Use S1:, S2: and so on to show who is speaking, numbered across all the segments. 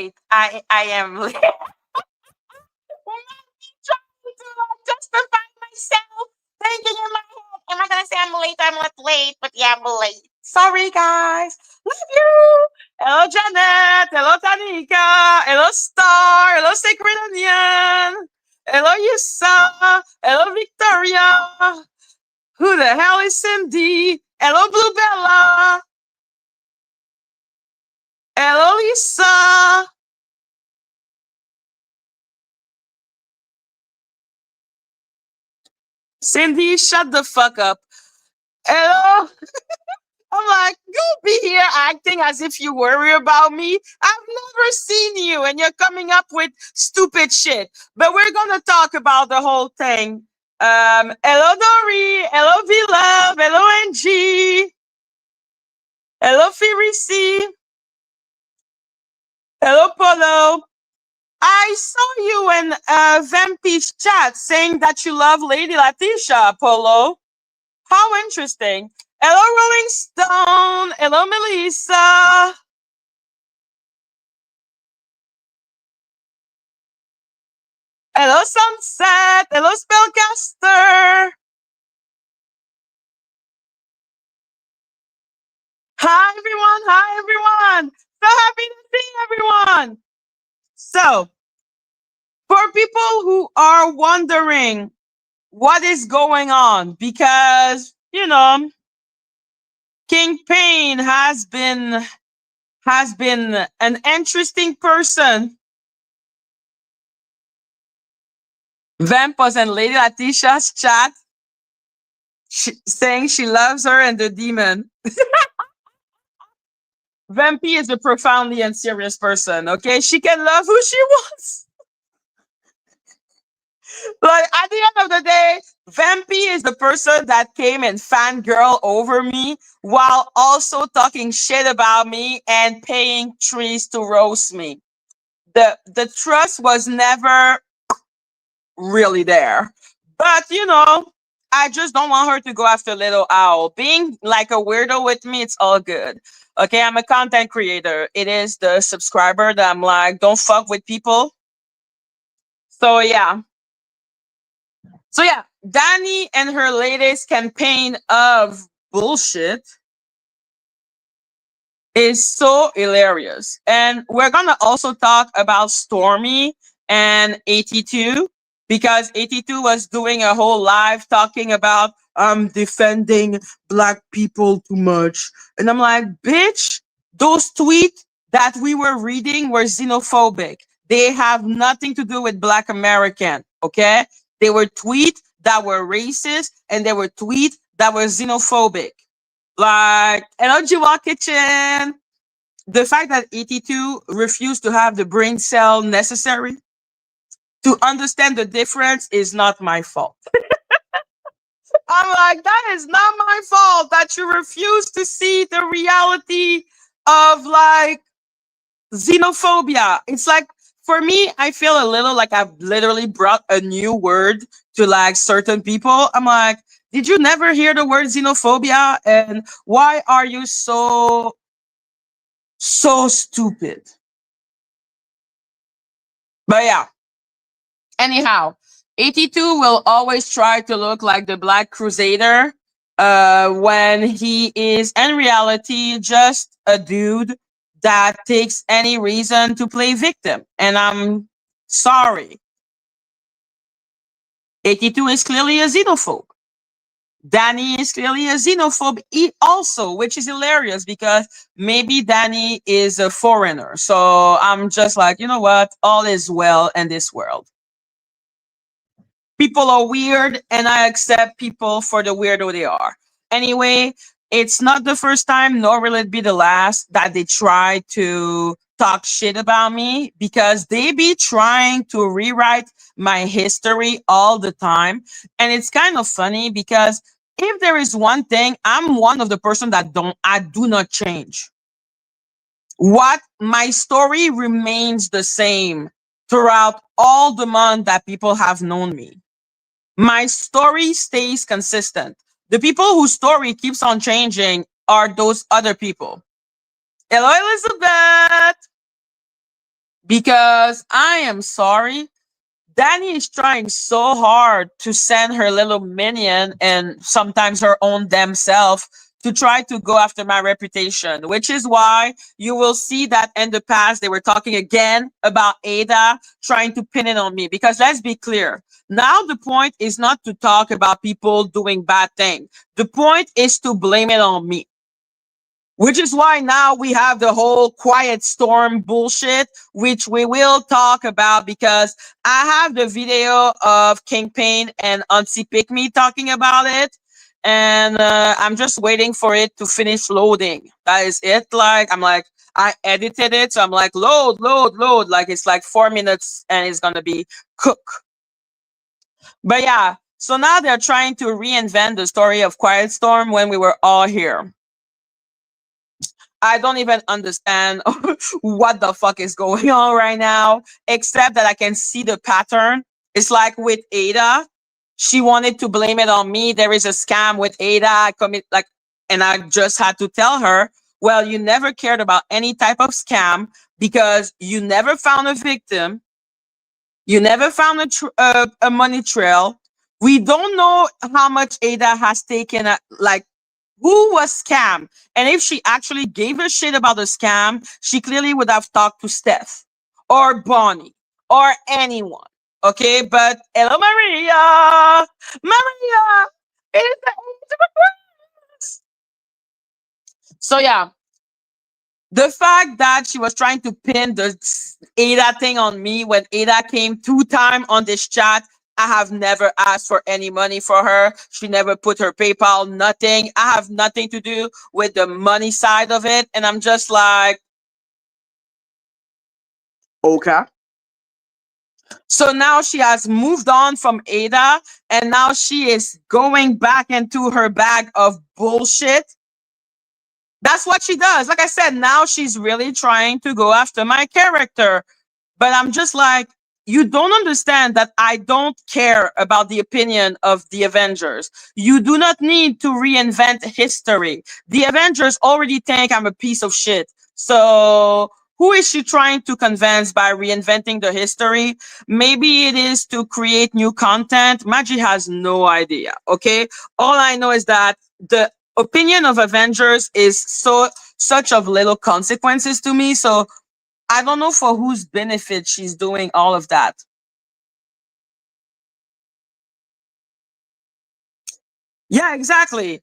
S1: late. I am late. I'm not trying to justify myself. Thinking in my head, am I gonna say I'm late? I'm not late, but yeah, I'm late. Sorry, guys. Love you. Hello, Janet. Hello, Tanika. Hello, Star. Hello, Sacred Onion. Hello, Yusa. Hello, Victoria. Who the hell is Cindy? Hello, Blue Bella. Hello, Lisa. Cindy, shut the fuck up. Hello. I'm like, you be here acting as if you worry about me. I've never seen you and you're coming up with stupid shit. But we're gonna talk about the whole thing. Hello Dory, hello V Love, hello Angie, hello Firisi, hello Polo. I saw you in Vampy's chat saying that you love Lady Latisha, Polo. How interesting. Hello Rolling Stone, hello Melissa. Hello, Sunset. Hello, Spellcaster. Hi, everyone. Hi, everyone. So happy to see everyone. So, for people who are wondering what is going on, because, King Pain has been an interesting person. Vampos and Lady Latisha's chat saying she loves her and the demon. Vampy is a profoundly unserious person, okay? She can love who she wants. Like, at the end of the day, Vampy is the person that came and fangirl over me while also talking shit about me and paying trees to roast me. The trust was never really there. But I just don't want her to go after Little Owl. Being like a weirdo with me, it's all good. Okay, I'm a content creator. It is the subscriber that I'm like, don't fuck with people. So yeah. So yeah, Dani and her latest campaign of bullshit is so hilarious. And we're gonna also talk about Stormy and 82 because 82 was doing a whole live talking about defending black people too much. And I'm like, bitch, those tweets that we were reading were xenophobic. They have nothing to do with black American, okay? They were tweets that were racist and they were tweets that were xenophobic. Like, hello, Jiwa Kitchen. The fact that 82 refused to have the brain cell necessary to understand the difference is not my fault. I'm like, that is not my fault that you refuse to see the reality of like xenophobia. It's like, for me, I feel a little like I've literally brought a new word to like certain people. I'm like, did you never hear the word xenophobia? And why are you so stupid? But yeah, anyhow, 82 will always try to look like the Black Crusader when he is in reality just a dude that takes any reason to play victim. And I'm sorry. 82 is clearly a xenophobe. Dani is clearly a xenophobe also, which is hilarious because maybe Dani is a foreigner. So I'm just like, you know what? All is well in this world. People are weird and I accept people for the weirdo they are. Anyway, it's not the first time, nor will it be the last, that they try to talk shit about me because they be trying to rewrite my history all the time. And it's kind of funny because if there is one thing, I'm one of the person that I do not change. What my story remains the same throughout all the months that people have known me. My story stays consistent. The people whose story keeps on changing are those other people. Hello, Elizabeth. because I am sorry. Dani is trying so hard to send her little minion and sometimes her own damn self to try to go after my reputation, which is why you will see that in the past they were talking again about Ada trying to pin it on me. Because let's be clear, now the point is not to talk about people doing bad things. The point is to blame it on me. Which is why now we have the whole quiet storm bullshit, which we will talk about because I have the video of Kingpin and Auntie Pick Me talking about it. And I'm just waiting for it to finish loading. That is it. Like, I'm like, I edited it. So I'm like, load, load, load. Like, it's like 4 minutes and it's going to be cook. But yeah, so now they're trying to reinvent the story of Quiet Storm when we were all here. I don't even understand what the fuck is going on right now, except that I can see the pattern. It's like with Ada, she wanted to blame it on me. There is a scam with Ada. I commit like, and I just had to tell her, well, you never cared about any type of scam because you never found a victim. You never found a money trail. We don't know how much Ada has taken, like who was scammed. And if she actually gave a shit about the scam, she clearly would have talked to Steph or Bonnie or anyone. Okay, but hello, Maria. Maria, it is the age of Aquarius. So yeah, the fact that she was trying to pin the Ada thing on me when Ada came 2 times on this chat. I have never asked for any money for her. She never put her PayPal, nothing. I have nothing to do with the money side of it. And I'm just like, okay. So now she has moved on from Ada and now she is going back into her bag of bullshit. That's what she does. Like I said, now she's really trying to go after my character. But I'm just like, you don't understand that I don't care about the opinion of the Avengers. You do not need to reinvent history. The Avengers already think I'm a piece of shit. So who is she trying to convince by reinventing the history? Maybe it is to create new content. Madgie has no idea. Okay. All I know is that the opinion of Avengers is such of little consequences to me. So I don't know for whose benefit she's doing all of that. Yeah, exactly.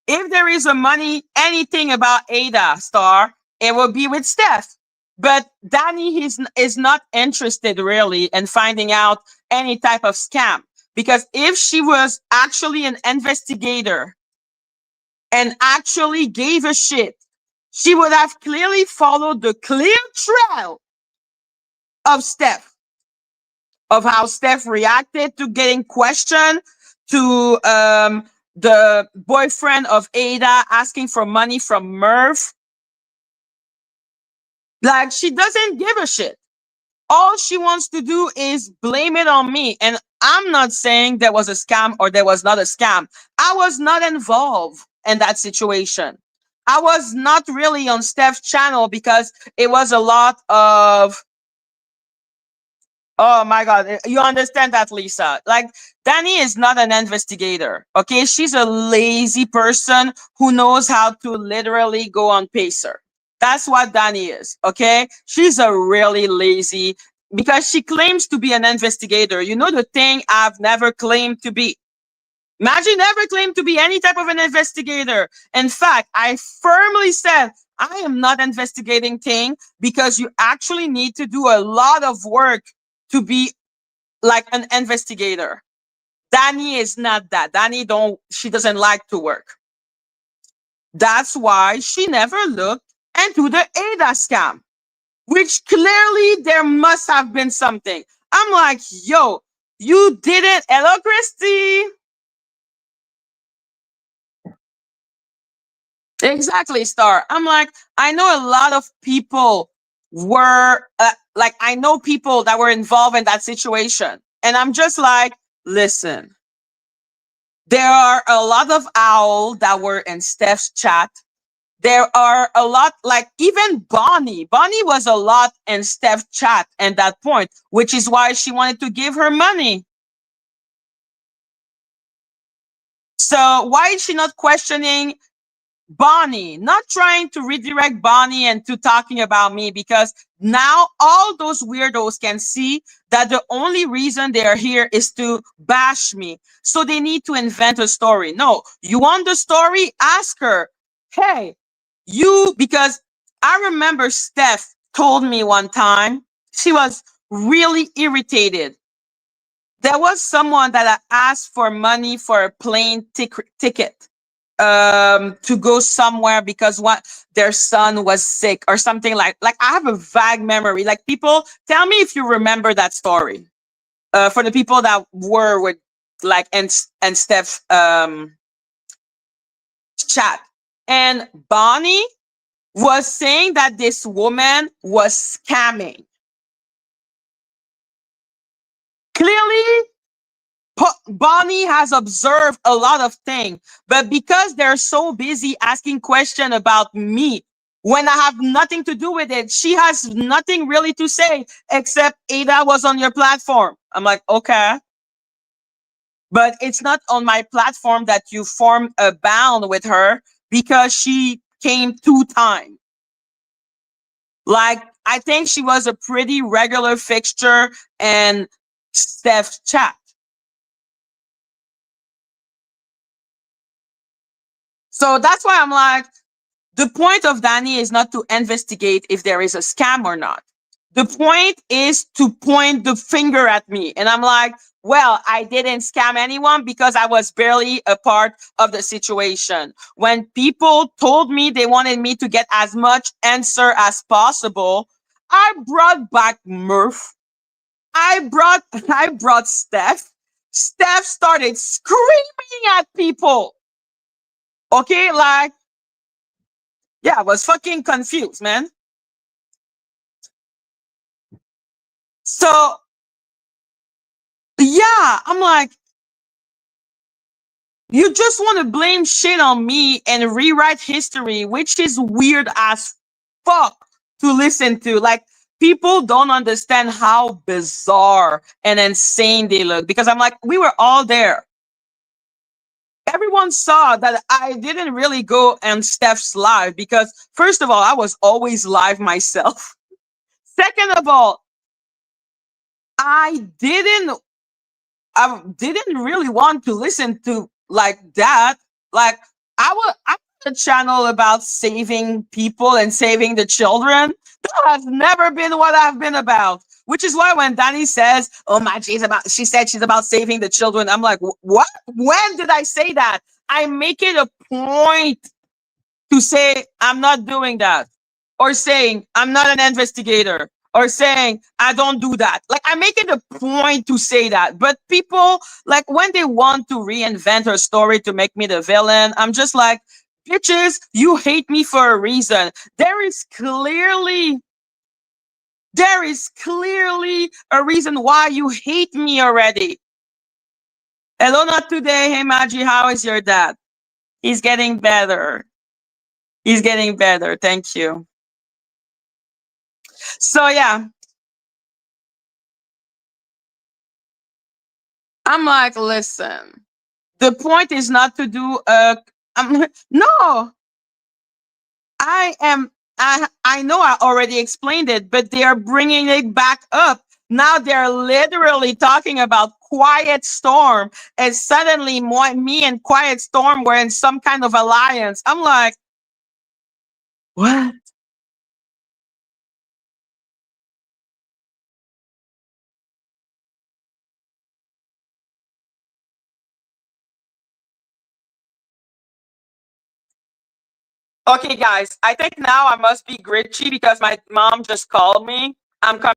S1: If there is a money, anything about Ada Star, it will be with Steph. But Dani is not interested really in finding out any type of scam. Because if she was actually an investigator and actually gave a shit, she would have clearly followed the clear trail of Steph, of how Steph reacted to getting questioned, to the boyfriend of Ada asking for money from Murph. Like, she doesn't give a shit. All she wants to do is blame it on me. And I'm not saying there was a scam or there was not a scam. I was not involved in that situation. I was not really on Steph's channel because it was a lot of, oh my God. You understand that, Lisa? Like, Dani is not an investigator. Okay. She's a lazy person who knows how to literally go on pacer. That's what Dani is. Okay. She's a really lazy because she claims to be an investigator. You know, the thing I've never claimed to be. Madgie never claimed to be any type of an investigator. In fact, I firmly said I am not investigating thing because you actually need to do a lot of work to be like an investigator. Dani is not that. She doesn't like to work. That's why she never looked into the Ada scam, which clearly there must have been something. I'm like, yo, you didn't. Hello, Christy. Exactly, Star. I'm like, I know a lot of people were like, I know people that were involved in that situation. And I'm just like, listen, there are a lot of owls that were in Steph's chat. There are a lot, like even Bonnie. Bonnie was a lot in Steph chat at that point, which is why she wanted to give her money. So why is she not questioning Bonnie, not trying to redirect Bonnie and to talking about me, because now all those weirdos can see that the only reason they are here is to bash me. So they need to invent a story. No, you want the story? Ask her. Hey, because I remember Steph told me one time she was really irritated. There was someone that asked for money for a plane ticket to go somewhere because what their son was sick or something. Like I have a vague memory. Like, people tell me if you remember that story. For the people that were with like and Steph chat. And Bonnie was saying that this woman was scamming. Clearly, Bonnie has observed a lot of things, but because they're so busy asking questions about me when I have nothing to do with it, she has nothing really to say except Ada was on your platform. I'm like, okay, but it's not on my platform that you formed a bound with her because she came 2 times. Like, I think she was a pretty regular fixture in Steph's chat. So that's why I'm like, the point of Dani is not to investigate if there is a scam or not. The point is to point the finger at me. And I'm like, well, I didn't scam anyone because I was barely a part of the situation. When people told me they wanted me to get as much answer as possible, I brought back Murph. I brought Steph. Steph started screaming at people. Okay, like, yeah, I was fucking confused, man. So yeah, I'm like, you just want to blame shit on me and rewrite history, which is weird as fuck to listen to. Like, people don't understand how bizarre and insane they look, because I'm like, we were all there. Everyone saw that I didn't really go on Steph's live because, first of all, I was always live myself. Second of all, I didn't I didn't really want to listen to like that. Like, I have a channel about saving people and saving the children. That has never been what I've been about. Which is why when Dani says, "Oh, she said she's about saving the children," I'm like, what? When did I say that? I make it a point to say I'm not doing that, or saying I'm not an investigator, or saying I don't do that. Like, I make it a point to say that. But people, like, when they want to reinvent her story to make me the villain, I'm just like, bitches, you hate me for a reason. There is clearly a reason why you hate me already. Hello, not today. Hey, Madgie, how is your dad? He's getting better. He's getting better. Thank you. So yeah, I'm like, listen, the point is not to do a. No, I am. I know I already explained it, but they are bringing it back up. Now they're literally talking about Quiet Storm, and suddenly me and Quiet Storm were in some kind of alliance. I'm like, what? Okay, guys, I think now I must be gritchy because my mom just called me. I'm coming.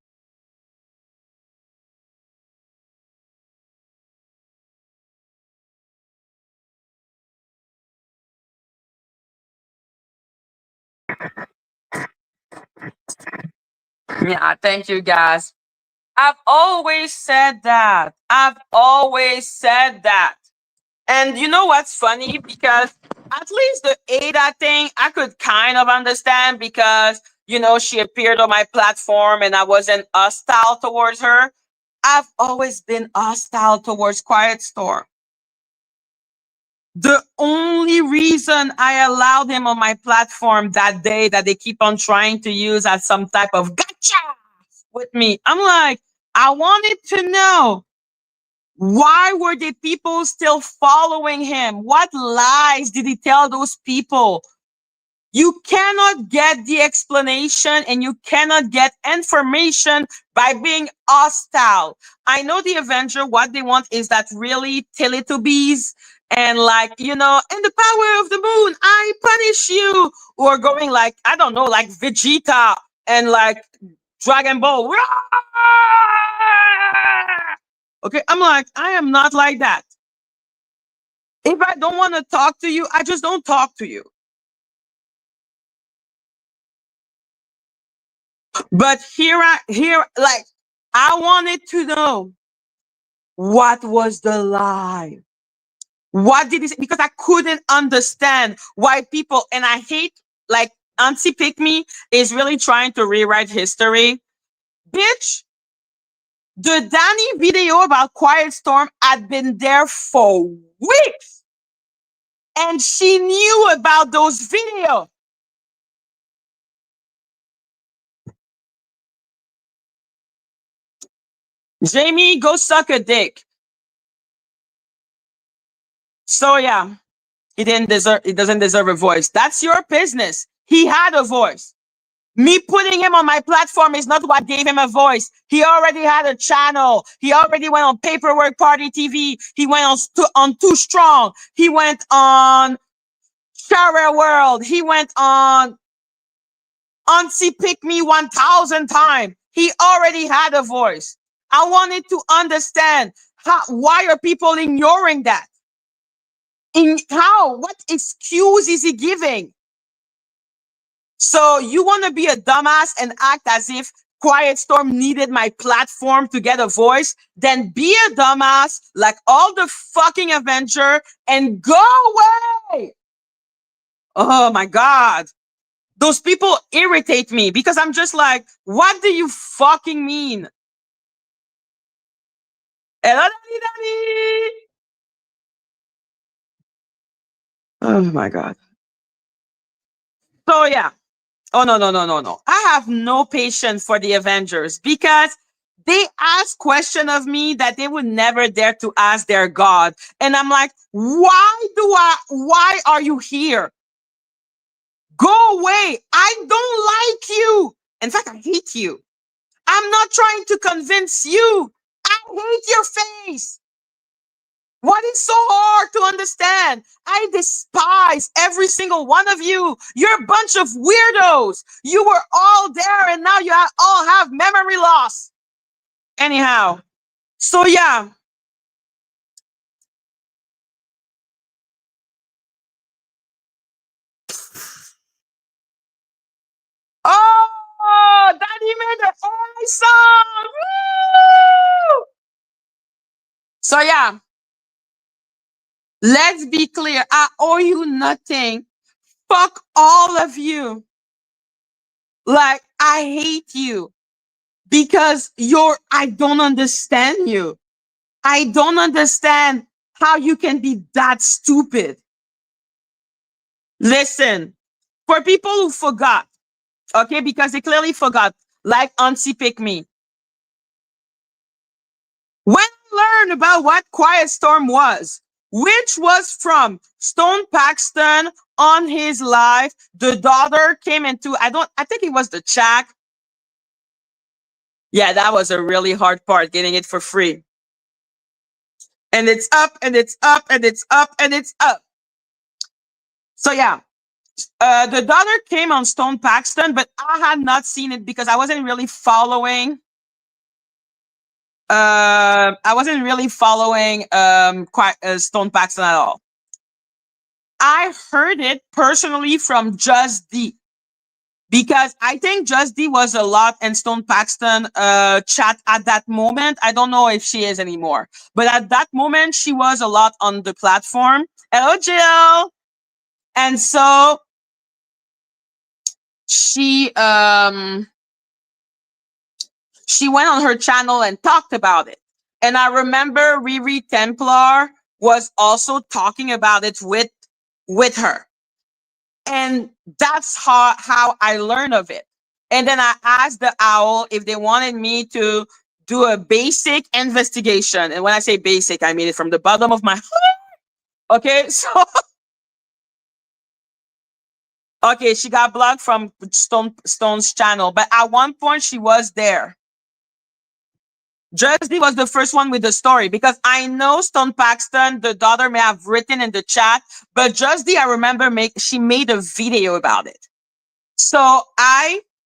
S1: Yeah, thank you, guys. I've always said that. I've always said that. And you know what's funny? Because At least the Ada thing, I could kind of understand because, she appeared on my platform and I wasn't hostile towards her. I've always been hostile towards Quiet Storm. The only reason I allowed him on my platform that day that they keep on trying to use as some type of gotcha with me, I'm like, I wanted to know, why were the people still following him? What lies did he tell those people? You cannot get the explanation and you cannot get information by being hostile. I know the Avenger, what they want is that really Teletubbies and and the power of the moon, I punish you. Or going like, I don't know, like Vegeta and like Dragon Ball. Okay, I'm like, I am not like that. If I don't want to talk to you, I just don't talk to you. But like, I wanted to know, what was the lie? What did he say? Because I couldn't understand why people, and I hate, like, Auntie Pick Me is really trying to rewrite history. Bitch, the Dani video about Quiet Storm had been there for weeks. And she knew about those videos. Jamie, go suck a dick. So yeah, he doesn't deserve a voice. That's your business. He had a voice. Me putting him on my platform is not what gave him a voice. He already had a channel. He already went on Paperwork Party TV. He went on Too Strong. He went on Share World. He went on Auntie Pick Me 1,000 times. He already had a voice. I wanted to understand why are people ignoring that? What excuse is he giving? So you want to be a dumbass and act as if Quiet Storm needed my platform to get a voice? Then be a dumbass like all the fucking Avenger and go away. Oh my God. Those people irritate me because I'm just like, what do you fucking mean? Hello, Dani, Dani. Oh my God. So yeah. Oh, no, no, no, no, no. I have no patience for the Avengers because they ask questions of me that they would never dare to ask their God. And I'm like, why are you here? Go away. I don't like you. In fact, I hate you. I'm not trying to convince you. I hate your face. What is so hard to understand? I despise every single one of you. You're a bunch of weirdos. You were all there and now you all have memory loss. Anyhow, so yeah. Oh, Daddy made the song. Woo! So yeah, let's be clear. I owe you nothing. Fuck all of you. Like, I hate you because I don't understand you. I don't understand how you can be that stupid. Listen, for people who forgot, okay, because they clearly forgot, like Auntie Pick Me. When I learned about what Quiet Storm was, which was from Stone Paxton on his live, the daughter came into, I think it was the chat. Yeah, that was a really hard part, getting it for free. And it's up, and it's up, and it's up, and it's up. So yeah, the daughter came on Stone Paxton, but I had not seen it because I wasn't really following. I wasn't really following Stone Paxton at all. I heard it personally from Just D, because I think Just D was a lot in Stone Paxton chat at that moment. I don't know if she is anymore, but at that moment she was a lot on the platform. Hello, Jill. And so she she went on her channel and talked about it. And I remember Riri Templar was also talking about it with her. And that's how I learned of it. And then I asked the owl if they wanted me to do a basic investigation. And when I say basic, I mean it from the bottom of my heart. Okay, so okay, she got blocked from Stone's channel, but at one point she was there. Justy was the first one with the story because I know Stone Paxton, the daughter, may have written in the chat, but Justy, I remember she made a video about it. So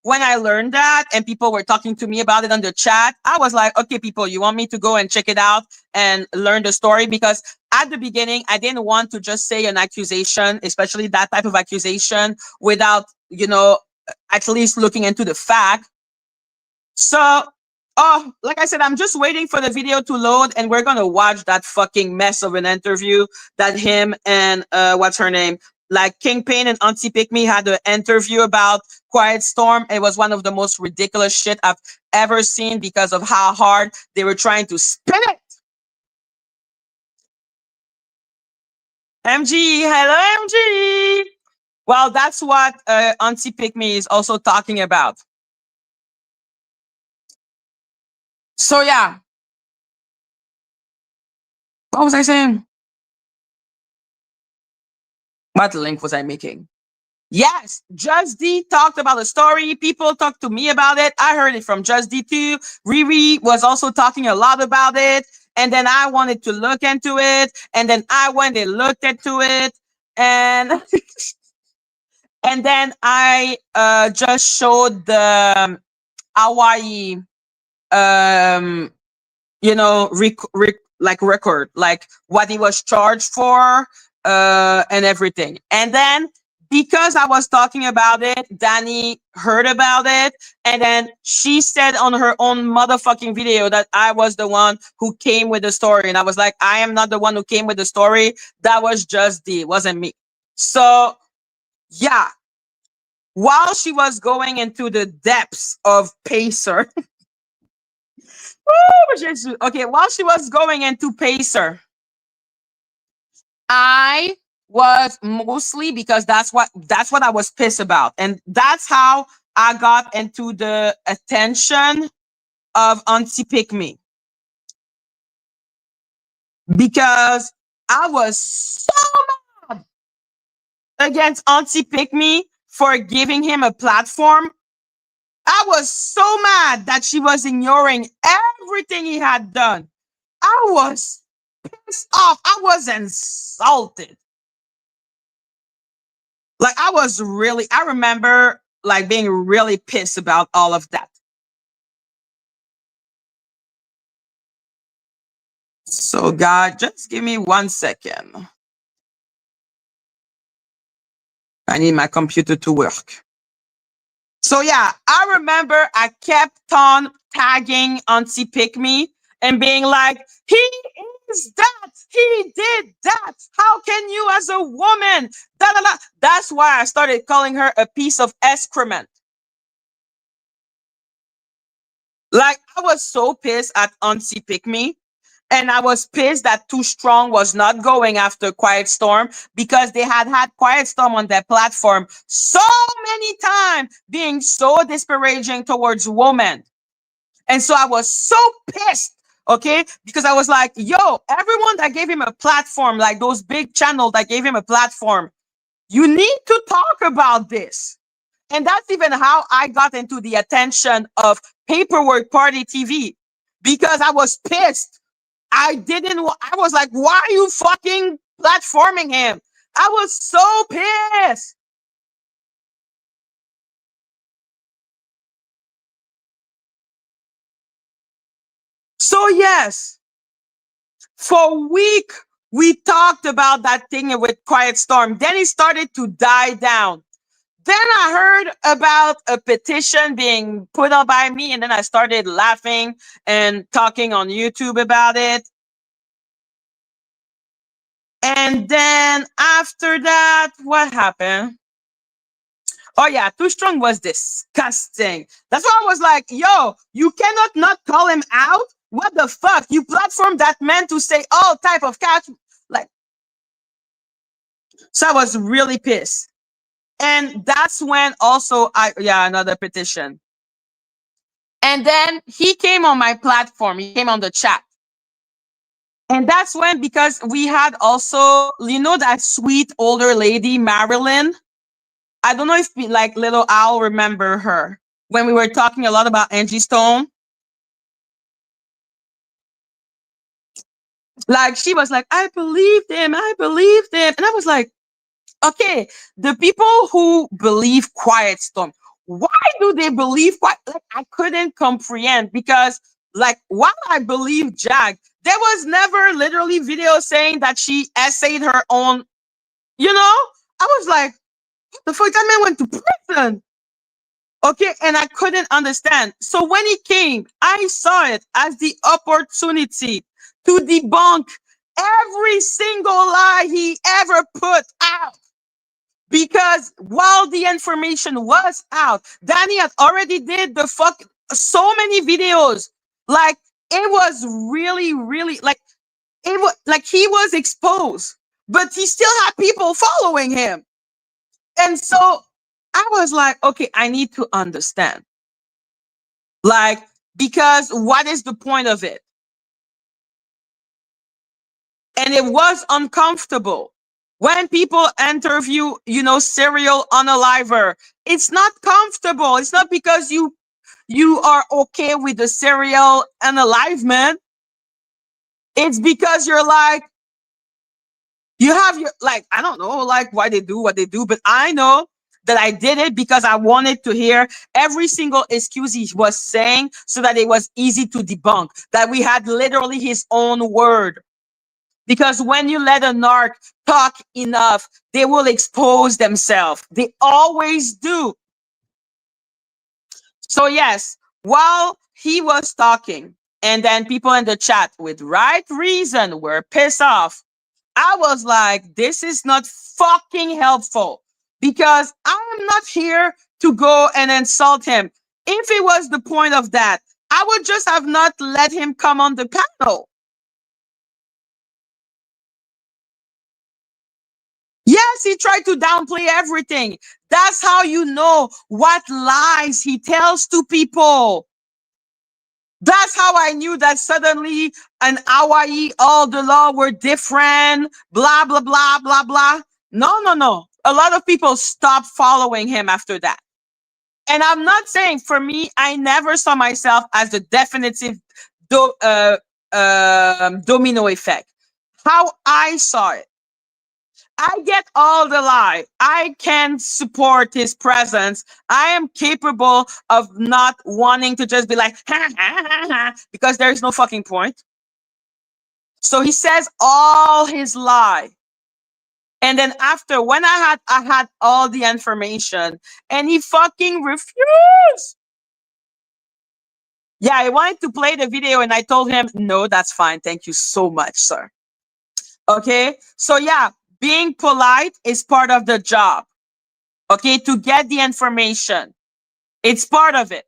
S1: when I learned that and people were talking to me about it on the chat, I was like, okay, people, you want me to go and check it out and learn the story? Because at the beginning, I didn't want to just say an accusation, especially that type of accusation, without, at least looking into the fact. So, like I said, I'm just waiting for the video to load and we're going to watch that fucking mess of an interview that him and, what's her name? Like Kingpin and Auntie Pick Me had an interview about Quiet Storm. It was one of the most ridiculous shit I've ever seen because of how hard they were trying to spin it. MG, hello MG. Well, that's what Auntie Pick Me is also talking about. So yeah. What was I saying? What link was I making? Yes, Just D talked about the story. People talked to me about it. I heard it from Just D too. Riri was also talking a lot about it. And then I wanted to look into it. And then I went and looked into it. And and then I just showed the Hawaii record, like what he was charged for and everything. And then because I was talking about it, Dani heard about it, and then she said on her own motherfucking video that I was the one who came with the story. And I was like, I am not the one who came with the story. That was Just D, it wasn't me. So yeah, while she was going into the depths of Pacer, okay, while she was going into Pacer, I was mostly because that's what I was pissed about. And that's how I got into the attention of Auntie Pick Me. Because I was so mad against Auntie Pick Me for giving him a platform. I was so mad that she was ignoring everything he had done. I was pissed off. I was insulted. Like I remember like being really pissed about all of that. So God, just give me 1 second. I need my computer to work. So yeah, I remember I kept on tagging Auntie Pick Me and being like, he is that, he did that. How can you as a woman? Da, da, da. That's why I started calling her a piece of excrement. Like I was so pissed at Auntie Pick Me. And I was pissed that Too Strong was not going after Quiet Storm because they had Quiet Storm on their platform so many times, being so disparaging towards women. And so I was so pissed, okay? Because I was like, yo, everyone that gave him a platform, like those big channels that gave him a platform, you need to talk about this. And that's even how I got into the attention of Paperwork Party TV, because I was pissed. I was like, why are you fucking platforming him? I was so pissed. So yes, for a week, we talked about that thing with Quiet Storm. Then it started to die down. Then I heard about a petition being put up by me, and then I started laughing and talking on YouTube about it. And then after that, what happened? Oh yeah, Too Strong was disgusting. That's why I was like, yo, you cannot not call him out. What the fuck? You platform that man to say all type of catch. Like, so I was really pissed. And that's when also yeah, another petition. And then he came on my platform. He came on the chat. And that's when, because we had also, that sweet older lady, Marilyn. I don't know if like little Al remember her when we were talking a lot about Angie Stone. Like she was like, I believed him, I believed him. And I was like, okay, the people who believe Quiet Storm, why do they believe Quiet? Like I couldn't comprehend because like while I believe Jag, there was never literally video saying that she essayed her own, I was like, what the fuck? That man went to prison. Okay, and I couldn't understand. So when he came, I saw it as the opportunity to debunk every single lie he ever put out. Because while the information was out, Dani had already did so many videos. Like it was really, really like it was like he was exposed, but he still had people following him. And so I was like, okay, I need to understand. Like, because what is the point of it? And it was uncomfortable. When people interview, serial unaliver, it's not comfortable. It's not because you are okay with the serial unalivement. It's because you're like, you have your, like, I don't know, like why they do what they do, but I know that I did it because I wanted to hear every single excuse he was saying so that it was easy to debunk, that we had literally his own word. Because when you let a narc talk enough, they will expose themselves. They always do. So, yes, while he was talking, and then people in the chat with right reason were pissed off, I was like, this is not fucking helpful because I am not here to go and insult him. If it was the point of that, I would just have not let him come on the panel. Yes, he tried to downplay everything. That's how you know what lies he tells to people. That's how I knew that suddenly in Hawaii, all the law were different, blah, blah, blah, blah, blah. No, no, no. A lot of people stopped following him after that. And I'm not saying, for me, I never saw myself as the definitive domino effect. How I saw it, I get all the lie. I can support his presence. I am capable of not wanting to just be like, ha, ha, ha, ha, because there's no fucking point. So he says all his lie. And then after, when I had all the information and he fucking refused. Yeah, I wanted to play the video and I told him, no, that's fine. Thank you so much, sir. Okay. So yeah, being polite is part of the job. Okay, to get the information. It's part of it.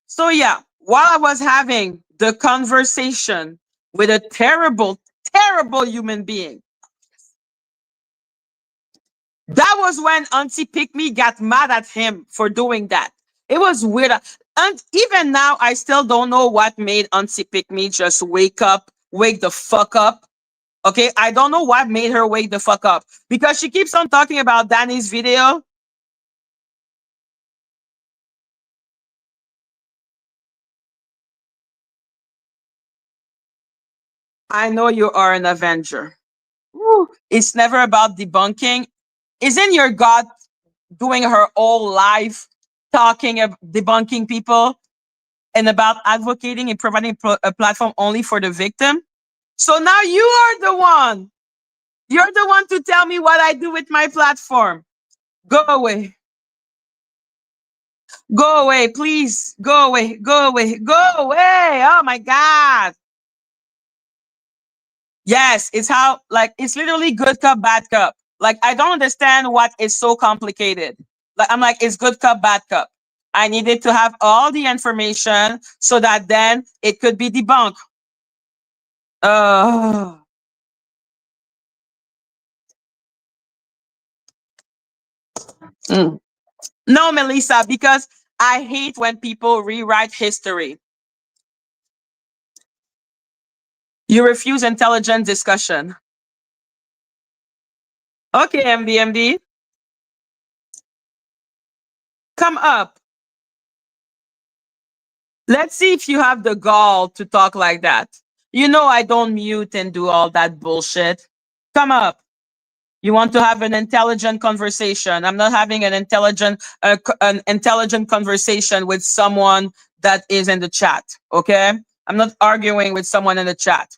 S1: So yeah, while I was having the conversation with a terrible, terrible human being, that was when Auntie Pick Me got mad at him for doing that. It was weird. And even now, I still don't know what made Auntie Pick Me just wake the fuck up. Okay, I don't know what made her wake the fuck up because she keeps on talking about Dani's video. I know you are an Avenger. Woo. It's never about debunking. Isn't your God doing her whole life talking of debunking people and about advocating and providing a platform only for the victim? So now you are the one. You're the one to tell me what I do with my platform. Go away. Go away, please. Go away. Go away. Go away. Oh my God. Yes, it's how, like, it's literally good cup, bad cup. Like, I don't understand what is so complicated. Like, I'm like, it's good cup, bad cup. I needed to have all the information so that then it could be debunked. Uh, mm. No, Melissa, because I hate when people rewrite history. You refuse intelligent discussion. Okay, MD, come up. Let's see if you have the gall to talk like that. You know I don't mute and do all that bullshit. Come up. You want to have an intelligent conversation. I'm not having an intelligent conversation with someone that is in the chat, okay? I'm not arguing with someone in the chat.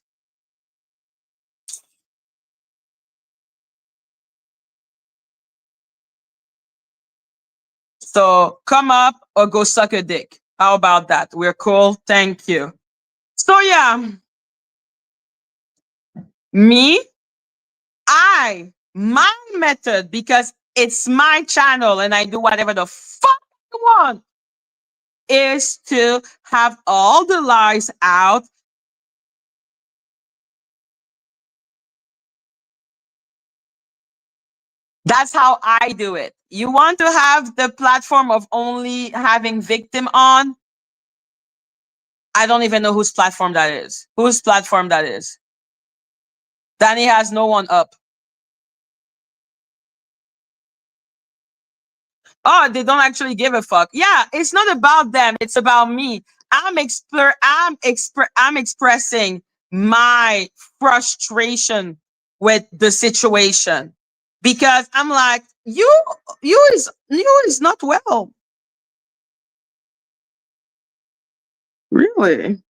S1: So come up or go suck a dick. How about that? We're cool. Thank you. So yeah, me, my method, because it's my channel and I do whatever the fuck I want, is to have all the lies out. That's how I do it. You want to have the platform of only having victim on? I don't even know whose platform that is. Whose platform that is? Dani has no one up. Oh, they don't actually give a fuck. Yeah, it's not about them. It's about me. I'm expressing my frustration with the situation because I'm like, you is not well. Really?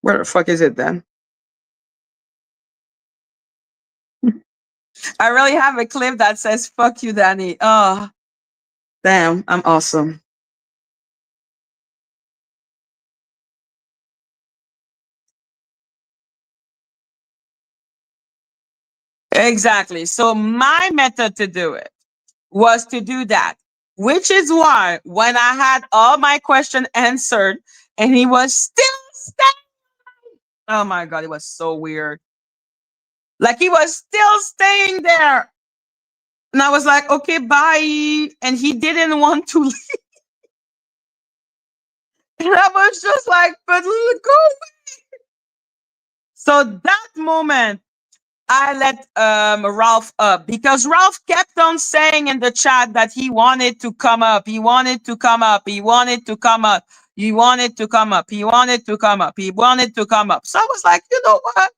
S1: Where the fuck is it then? I really have a clip that says "fuck you, Dani." Oh, damn, I'm awesome. Exactly. So my method to do it was to do that, which is why when I had all my question answered and he was still staying, oh my God, it was so weird. Like he was still staying there. And I was like, okay, bye. And he didn't want to leave. And I was just like, but go. So that moment, I let Ralph up because Ralph kept on saying in the chat that he wanted to come up. He wanted to come up. He wanted to come up. He wanted to come up. He wanted to come up. He wanted to come up. So I was like, you know what?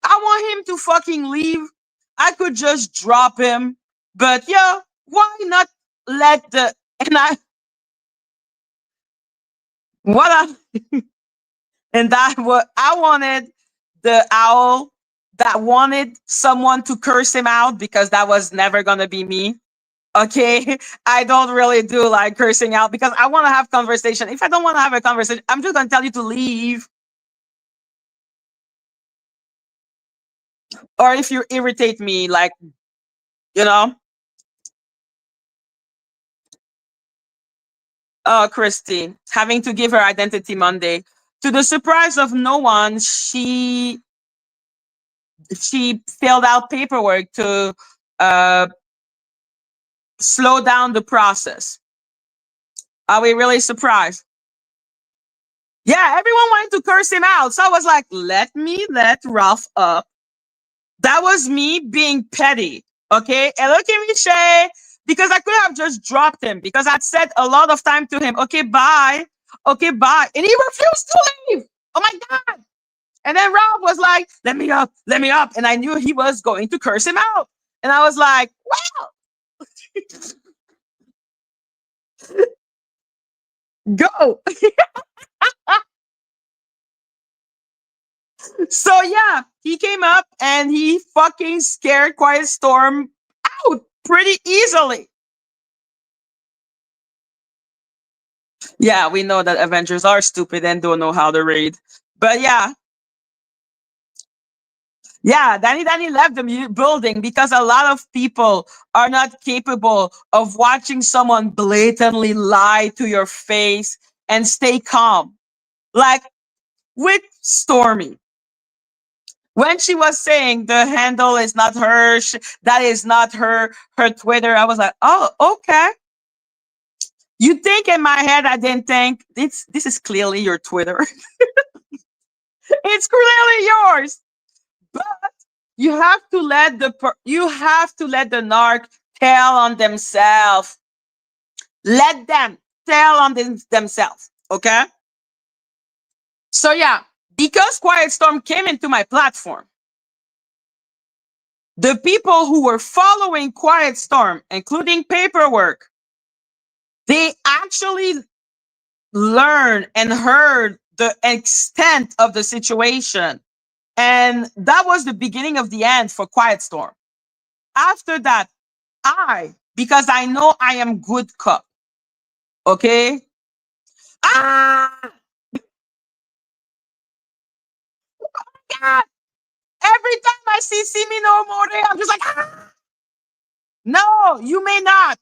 S1: I want him to fucking leave. I could just drop him. But yeah, why not let the and I what I and that what I wanted the owl that wanted someone to curse him out because that was never gonna be me. Okay, I don't really do like cursing out because I want to have conversation. If I don't want to have a conversation, I'm just gonna tell you to leave. Or if you irritate me, like you know, oh Christy, having to give her identity Monday. To the surprise of no one, she filled out paperwork to uh, slow down the process. Are we really surprised? Yeah, everyone wanted to curse him out. So I was like, let me let Ralph up. That was me being petty. Okay. And look at me, Shay, because I could have just dropped him because I'd said a lot of time to him, okay, bye. Okay, bye. And he refused to leave. Oh my God. And then Ralph was like, let me up, let me up. And I knew he was going to curse him out. And I was like, well, go. So yeah, he came up and he fucking scared Quiet Storm out pretty easily. Yeah, we know that Avengers are stupid and don't know how to read. But yeah, Yeah, Danny left the building because a lot of people are not capable of watching someone blatantly lie to your face and stay calm. Like with Stormy, when she was saying the handle is not her, that is not her Twitter, I was like, oh, okay. You think in my head I didn't think this is clearly your Twitter. It's clearly yours. But you have to let the narc tell on themselves. Let them tell on themselves. Okay? So yeah, because Quiet Storm came into my platform, the people who were following Quiet Storm, including paperwork, they actually learned and heard the extent of the situation. And that was the beginning of the end for Quiet Storm. After that, because I know I am good cop, okay? Ah, God. Every time I see me no more, I'm just like, ah. No, you may not.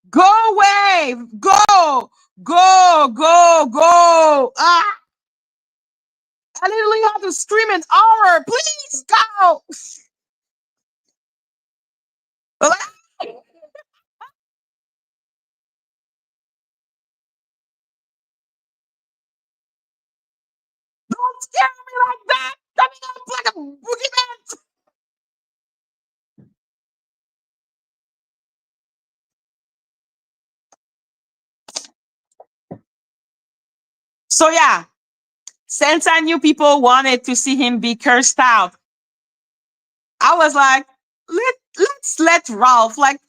S1: Go away. Go. Go, go, go. Ah. I literally have to scream in horror. Please go. Don't scare me like that. Coming up like a boogeyman. So yeah, since I knew people wanted to see him be cursed out, I was like, let's let Ralph, like,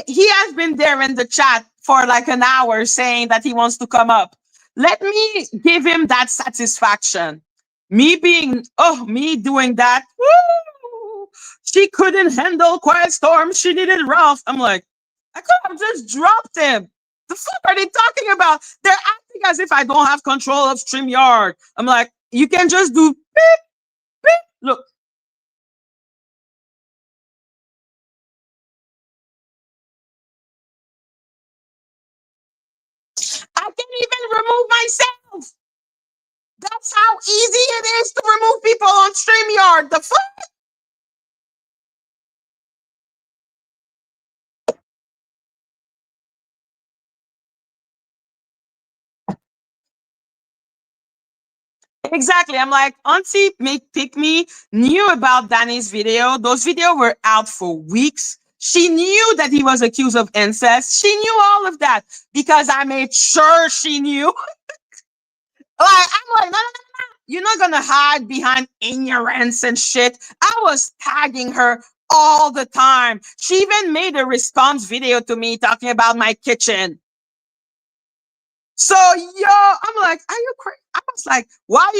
S1: he has been there in the chat for like an hour saying that he wants to come up. Let me give him that satisfaction. Me doing that. Woo! She couldn't handle Quiet Storm. She needed Ralph. I'm like, I could have just dropped him. The fuck are they talking about? They're acting as if I don't have control of StreamYard. I'm like, you can just do beep, beep. Look, I can't even remove myself. That's how easy it is to remove people on StreamYard. The fuck? Exactly. I'm like, Auntie Make Pick Me knew about Danny's video. Those videos were out for weeks. She knew that he was accused of incest. She knew all of that because I made sure she knew. I'm like, no, no, no, no. You're not gonna hide behind ignorance and shit. I was tagging her all the time. She even made a response video to me talking about my kitchen. So I'm like, are you crazy? I was like, why?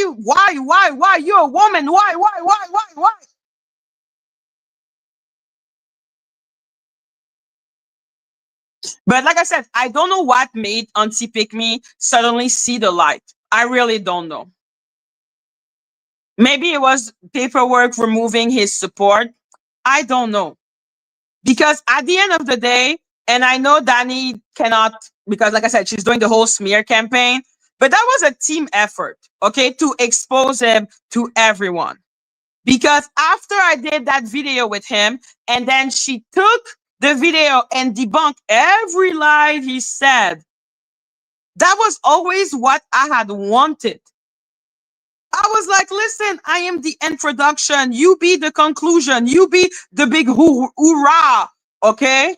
S1: You're a woman. Why? But like I said, I don't know what made Auntie Pick Me suddenly see the light. I really don't know. Maybe it was paperwork removing his support. I don't know. Because at the end of the day, and I know Dani cannot, because like I said, she's doing the whole smear campaign, but that was a team effort, okay, to expose him to everyone. Because after I did that video with him, and then she took the video and debunked every lie he said, that was always what I had wanted. I was like, listen, I am the introduction. You be the conclusion. You be the big hoorah. Okay?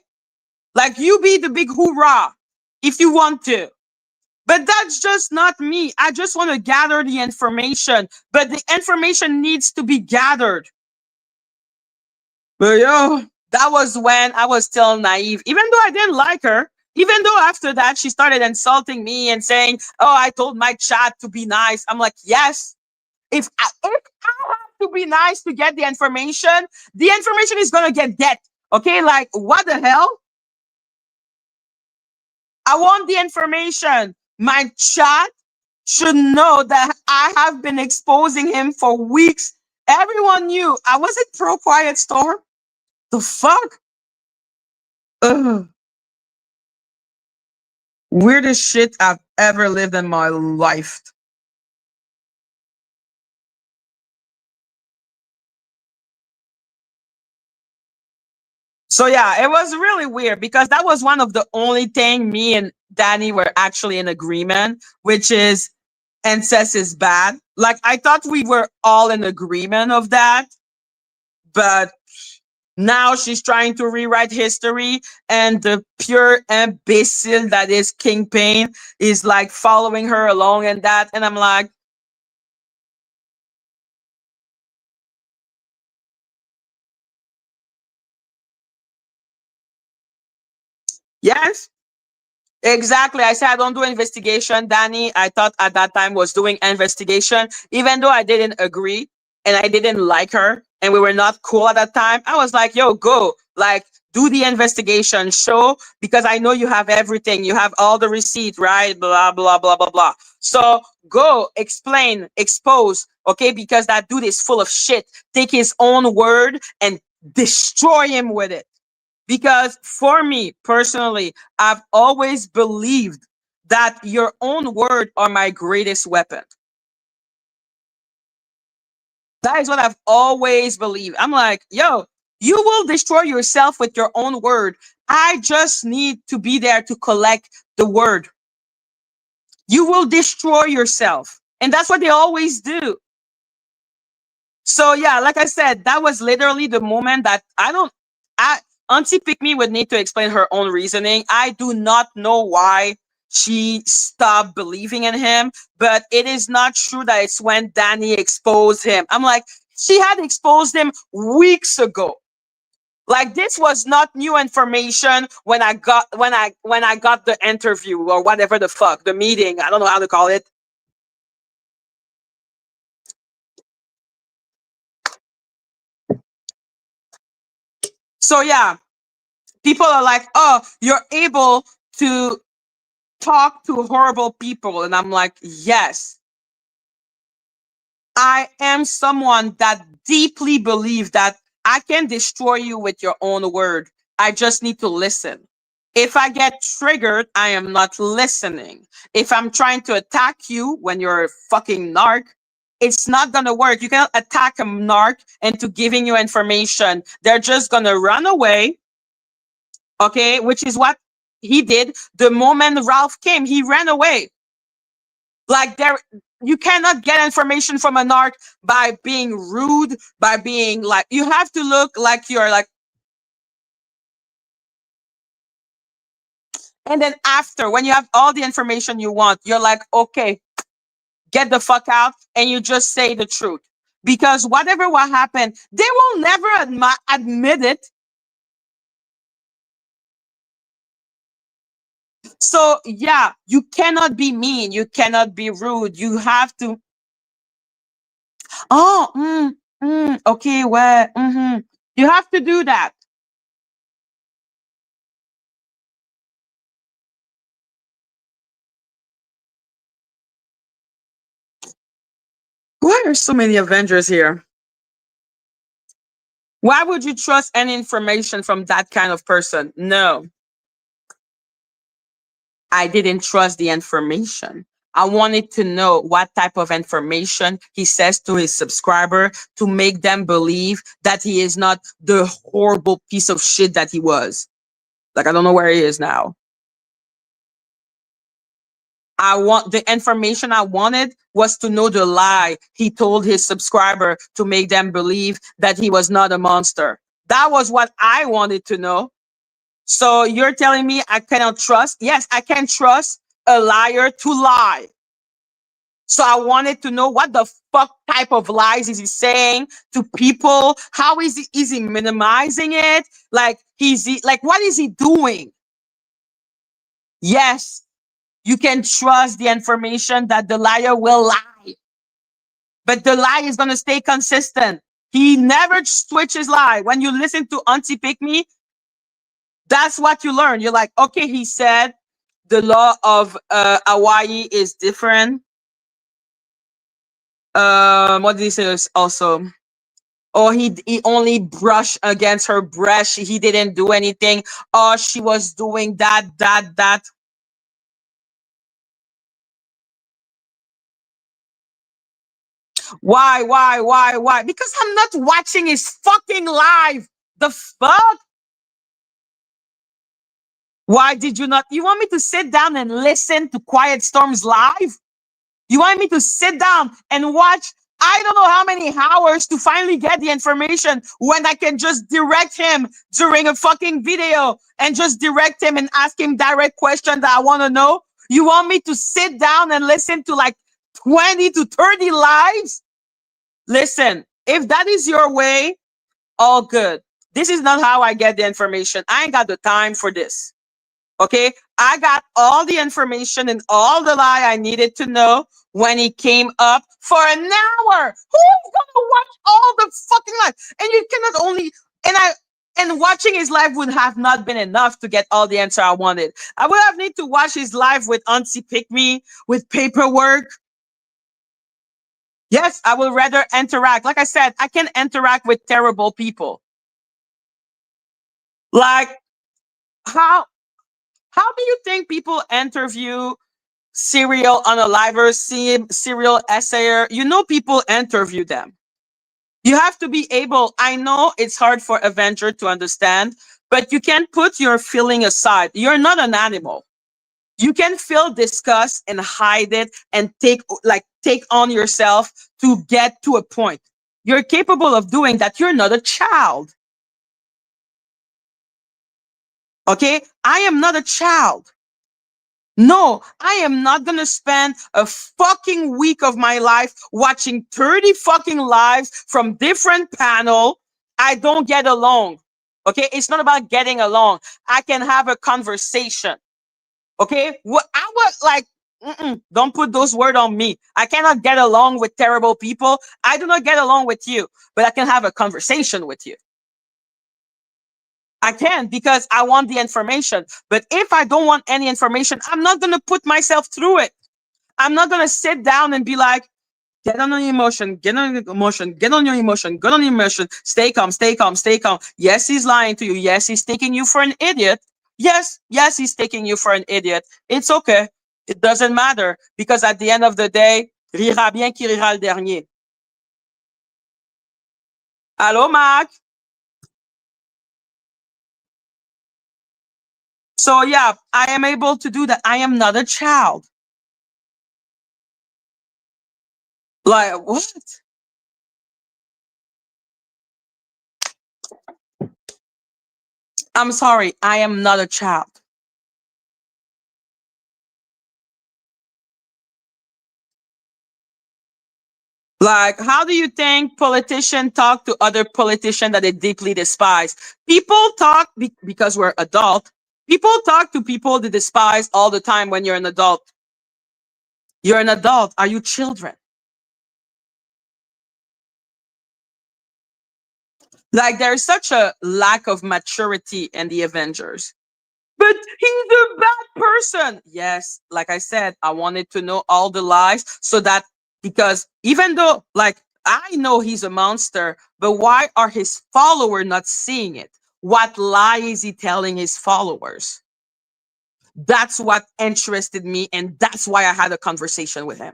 S1: Like, you be the big hoorah if you want to. But that's just not me. I just want to gather the information. But the information needs to be gathered. But yo, that was when I was still naive. Even though I didn't like her, even though after that she started insulting me and saying, oh, I told my chat to be nice. I'm like, yes. If I have to be nice to get the information is going to get. Okay? Like, what the hell? I want the information. My chat should know that I have been exposing him for weeks Everyone knew I wasn't pro Quiet Storm. The fuck? Ugh. Weirdest shit I've ever lived in my life. So yeah, it was really weird because that was one of the only thing me and Danny were actually in agreement, which is incest is bad. Like I thought we were all in agreement of that, but now she's trying to rewrite history, and the pure imbecile that is Kingpin is like following her along and that, and I'm like, yes. Exactly. I said I don't do investigation. Danny, I thought at that time was doing investigation, even though I didn't agree and I didn't like her and we were not cool at that time. I was like, yo, go. Like, do the investigation, show, because I know you have everything. You have all the receipt, right? Blah, blah, blah, blah, blah. So go explain, expose, okay? Because that dude is full of shit. Take his own word and destroy him with it. Because for me personally, I've always believed that your own word are my greatest weapon. That is what I've always believed. I'm like, yo, you will destroy yourself with your own word. I just need to be there to collect the word. You will destroy yourself. And that's what they always do. So yeah, like I said, that was literally the moment that I don't. I Auntie Pick Me would need to explain her own reasoning. I do not know why she stopped believing in him, but it is not true that it's when Danny exposed him. I'm like, she had exposed him weeks ago. Like this was not new information when I got the interview or whatever the fuck the meeting. I don't know how to call it. So yeah, people are like, oh, you're able to talk to horrible people. And I'm like, yes, I am someone that deeply believes that I can destroy you with your own word. I just need to listen. If I get triggered, I am not listening. If I'm trying to attack you when you're a fucking narc, it's not gonna work. You cannot attack a narc into giving you information. They're just gonna run away, okay? Which is what he did the moment Ralph came. He ran away. Like there, you cannot get information from an narc by being rude, by being like you have to look like you're like. And then after, when you have all the information you want, you're like, okay, get the fuck out, and you just say the truth. Because whatever what happened, they will never admit it. So yeah, you cannot be mean, you cannot be rude. You have to. Oh, okay, well, you have to do that. Why are so many Avengers here? Why would you trust any information from that kind of person? No, I didn't trust the information. I wanted to know what type of information he says to his subscriber to make them believe that he is not the horrible piece of shit that he was. Like, I don't know where he is now. I want the information I wanted was to know the lie he told his subscriber to make them believe that he was not a monster. That was what I wanted to know. So you're telling me I cannot trust? Yes, I can trust a liar to lie. So I wanted to know what the fuck type of lies is he saying to people? How is he minimizing it? Like he's he like what is he doing? Yes, you can trust the information that the liar will lie, but the lie is gonna stay consistent. He never switches lie. When you listen to Auntie Pick Me, that's what you learn. You're like, okay, he said the law of Hawaii is different. What did he say also? Or he only brushed against her breast. He didn't do anything. Or she was doing that. Why? Because I'm not watching his fucking live. The fuck? Why did you not? You want me to sit down and listen to Quiet Storm's live? You want me to sit down and watch? I don't know how many hours to finally get the information when I can just direct him during a fucking video and just direct him and ask him direct questions that I want to know. You want me to sit down and listen to like 20 to 30 lives? Listen, if that is your way, all good. This is not how I get the information. I ain't got the time for this. Okay. I got all the information and all the lie I needed to know when he came up for an hour. Who's gonna watch all the fucking live? And you cannot only and watching his live would have not been enough to get all the answer I wanted. I would have need to watch his live with Auntie Pick Me, with paperwork. Yes, I would rather interact. Like I said, I can interact with terrible people. Like how how do you think people interview serial unaliver, serial essayer? You know, people interview them. You have to be able. I know it's hard for Avenger to understand, but you can put your feeling aside. You're not an animal. You can feel disgust and hide it and take on yourself to get to a point. You're capable of doing that. You're not a child. Okay? I am not a child. No, I am not gonna spend a fucking week of my life watching 30 fucking lives from different panel. I don't get along. Okay? It's not about getting along. I can have a conversation. Okay? What I was like, don't put those words on me. I cannot get along with terrible people. I do not get along with you, but I can have a conversation with you. I can because I want the information. But if I don't want any information, I'm not going to put myself through it. I'm not going to sit down and be like, get on your emotion, get on your emotion, get on your emotion, get on your emotion. Stay calm, stay calm, stay calm. Yes, he's lying to you. Yes, he's taking you for an idiot. Yes, he's taking you for an idiot. It's okay. It doesn't matter because at the end of the day, rira bien qui rira le dernier. Hello, Mac. So yeah, I am able to do that. I am not a child. Like what? I'm sorry. I am not a child. Like, how do you think politicians talk to other politicians that they deeply despise? People talk because we're adult. People talk to people they despise all the time when you're an adult. You're an adult. Are you children? Like, there's such a lack of maturity in the Avengers. But he's a bad person. Yes, like I said, I wanted to know all the lies so that because even though like I know he's a monster, but why are his followers not seeing it? What lie is he telling his followers? That's what interested me, and that's why I had a conversation with him.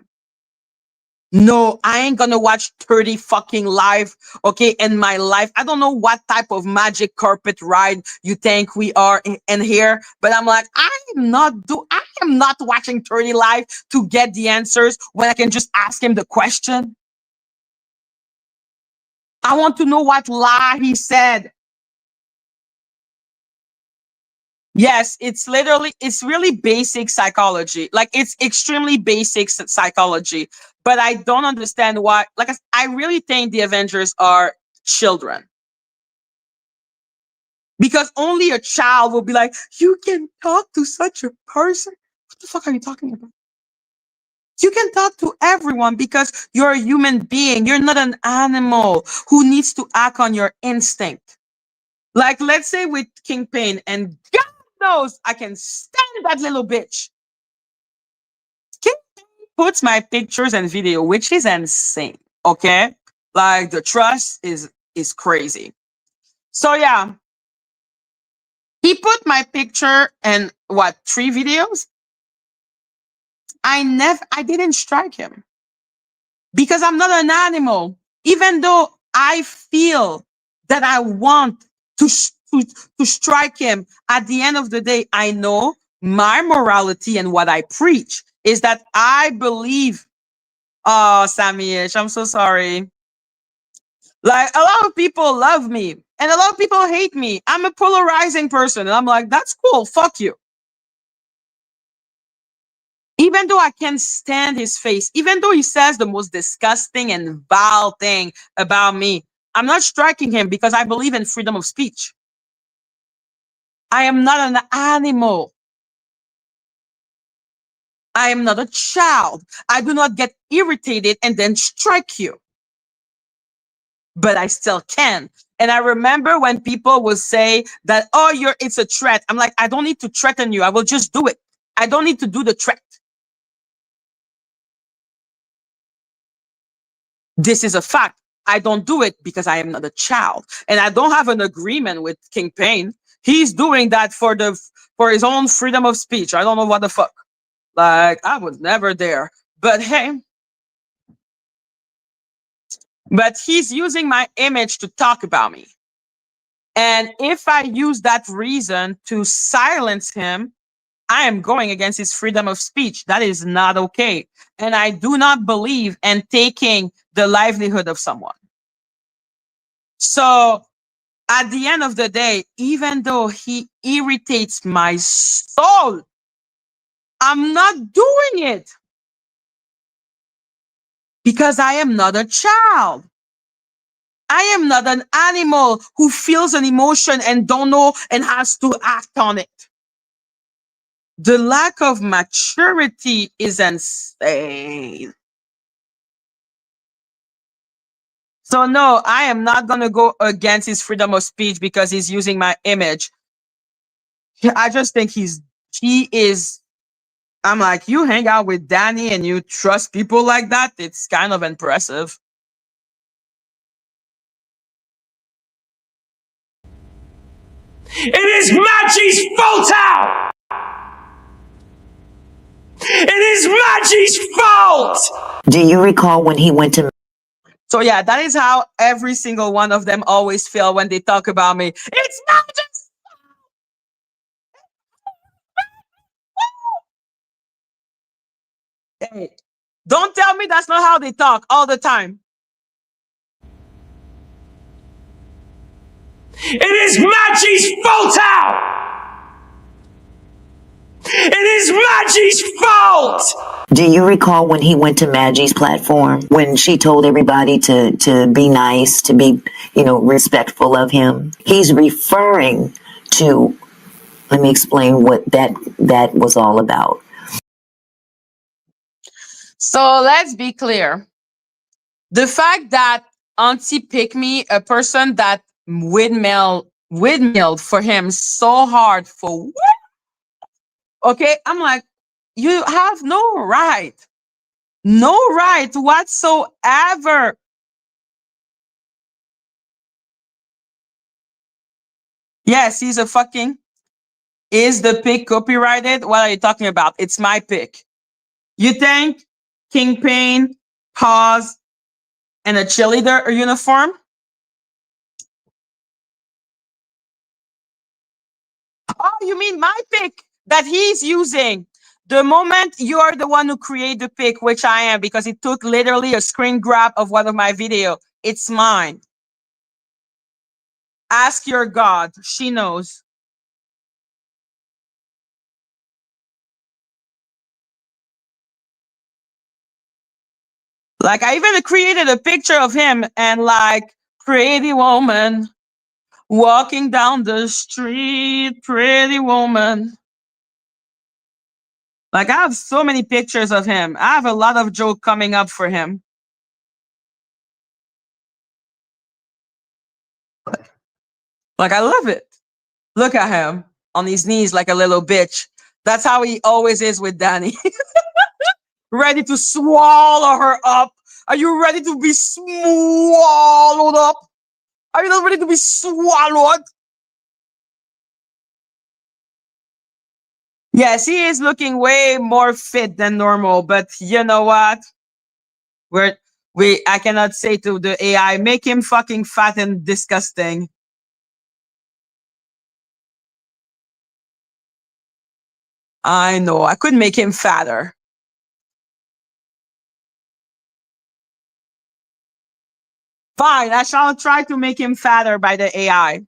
S1: No, I ain't gonna watch 30 fucking live, okay, in my life. I don't know what type of magic carpet ride you think we are in here, but I'm like, I am not watching 30 live to get the answers when I can just ask him the question. I want to know what lie he said. Yes, it's really basic psychology. Like it's extremely basic psychology, but I don't understand why. Like I really think the Avengers are children because only a child will be like, you can talk to such a person. What the fuck are you talking about? You can talk to everyone because you're a human being. You're not an animal who needs to act on your instinct. Like, let's say with Kingpin, and God knows I can stand that little bitch. Kingpin puts my pictures and video, which is insane. Okay. Like, the trust is is crazy. So yeah, he put my picture and what, 3 videos. I didn't strike him because I'm not an animal. Even though I feel that I want to strike him, at the end of the day, I know my morality and what I preach is that I believe. Oh, Sammy-ish, I'm so sorry. Like, a lot of people love me and a lot of people hate me. I'm a polarizing person. And I'm like, that's cool. Fuck you. Even though I can't stand his face, even though he says the most disgusting and vile thing about me, I'm not striking him because I believe in freedom of speech. I am not an animal. I am not a child. I do not get irritated and then strike you. But I still can. And I remember when people would say that, oh, it's a threat. I'm like, I don't need to threaten you. I will just do it. I don't need to do the threat. This is a fact. I don't do it because I am not a child. And I don't have an agreement with King Pain. He's doing that for his own freedom of speech. I don't know what the fuck. Like, I would never dare. But hey, but he's using my image to talk about me. And if I use that reason to silence him, I am going against his freedom of speech. That is not okay. And I do not believe in taking the livelihood of someone. So at the end of the day, even though he irritates my soul, I'm not doing it because I am not a child. I am not an animal who feels an emotion and don't know and has to act on it. The lack of maturity is insane. So no, I am not going to go against his freedom of speech because he's using my image. I just think he is. I'm like, you hang out with Dani and you trust people like that. It's kind of impressive.
S2: It is Madgie's fault out! It is Madgie's fault!
S3: Do you recall when he went to...
S1: So yeah, that is how every single one of them always feel when they talk about me. It's not just... Hey, don't tell me that's not how they talk all the time.
S2: It is Madgie's fault out! It is Madgie's fault!
S3: Do you recall when he went to Madgie's platform, when she told everybody to be nice, to be, respectful of him? He's referring to, let me explain what that was all about.
S1: So let's be clear. The fact that Auntie picked me, a person that windmilled for him so hard for what? Okay, I'm like, you have no right whatsoever. Yes, he's a fucking. Is the pic copyrighted? What are you talking about? It's my pic. You think Kingpin, Pause, and a cheerleader uniform? Oh, you mean my pic that he's using? The moment you're the one who created the pic, which I am, because it took literally a screen grab of one of my video. It's mine. Ask your God. She knows. Like, I even created a picture of him and like, pretty woman walking down the street, pretty woman. Like, I have so many pictures of him. I have a lot of joke coming up for him. Like, I love it. Look at him on his knees like a little bitch. That's how he always is with Dani. Ready to swallow her up. Are you ready to be swallowed up? Are you not ready to be swallowed? Yes, he is looking way more fit than normal, but you know what? We're I cannot say to the AI, make him fucking fat and disgusting. I know, I could make him fatter. Fine, I shall try to make him fatter by the AI.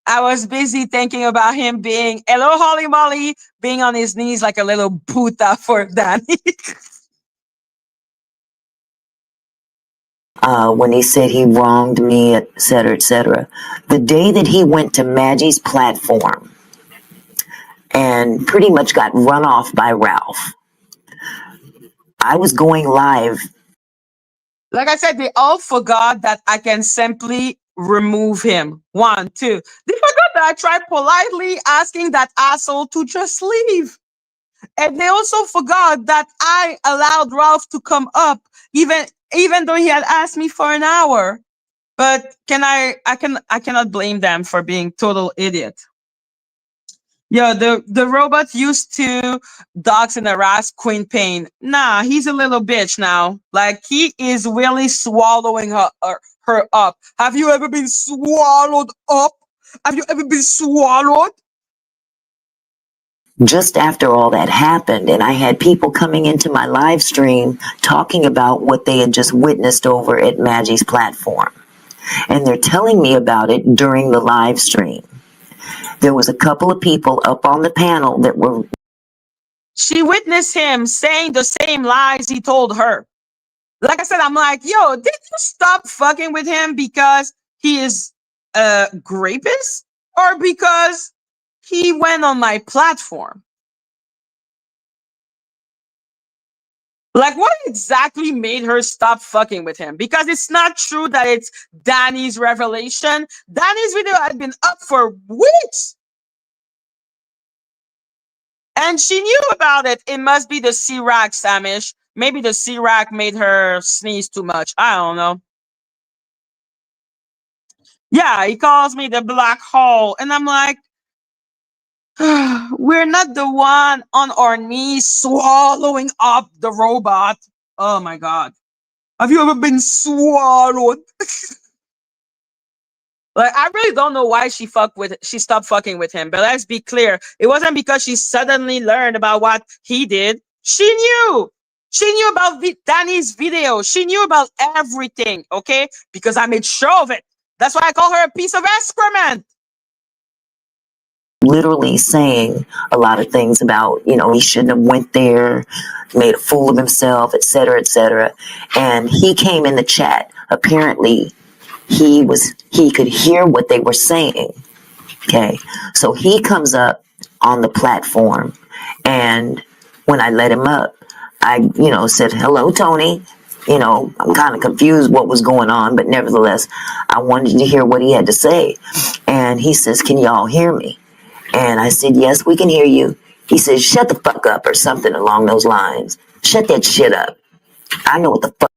S1: I was busy thinking about him being, hello, Holly Molly, being on his knees like a little puta for Dani.
S3: When he said he wronged me, etc., etc. The day that he went to Maggie's platform and pretty much got run off by Ralph, I was going live.
S1: Like I said, they all forgot that I can simply remove him. 1, 2. They forgot that I tried politely asking that asshole to just leave. And they also forgot that I allowed Ralph to come up, even though he had asked me for an hour. But I cannot blame them for being total idiot. Yeah, the robot used to dogs and harass Queen Pain. Nah, he's a little bitch now. Like he is really swallowing her up. Have you ever been swallowed up? Have you ever been swallowed?
S3: Just after all that happened, and I had people coming into my live stream talking about what they had just witnessed over at Maggie's platform. And they're telling me about it during the live stream. There was a couple of people up on the panel that were...
S1: She witnessed him saying the same lies he told her. Like I said, I'm like, yo, did you stop fucking with him because he is a rapist or because he went on my platform? Like, what exactly made her stop fucking with him? Because it's not true that it's Dani's revelation. Dani's video had been up for weeks. And she knew about it. It must be the C-Rack, Samish. Maybe the C-Rack made her sneeze too much. I don't know. Yeah, he calls me the black hole. And I'm like, we're not the one on our knees swallowing up the robot. Oh my God. Have you ever been swallowed? Like, I really don't know why she stopped fucking with him. But let's be clear. It wasn't because she suddenly learned about what he did. She knew. She knew about Dani's video. She knew about everything, okay? Because I made sure of it. That's why I call her a piece of excrement.
S3: Literally saying a lot of things about, he shouldn't have went there, made a fool of himself, etc., etc. And he came in the chat. Apparently, he could hear what they were saying. Okay, so he comes up on the platform, and when I let him up, I, said, hello, Tony. I'm kind of confused what was going on, but nevertheless, I wanted to hear what he had to say. And he says, can y'all hear me? And I said, yes, we can hear you. He says, shut the fuck up, or something along those lines. Shut that shit up. I know what the fuck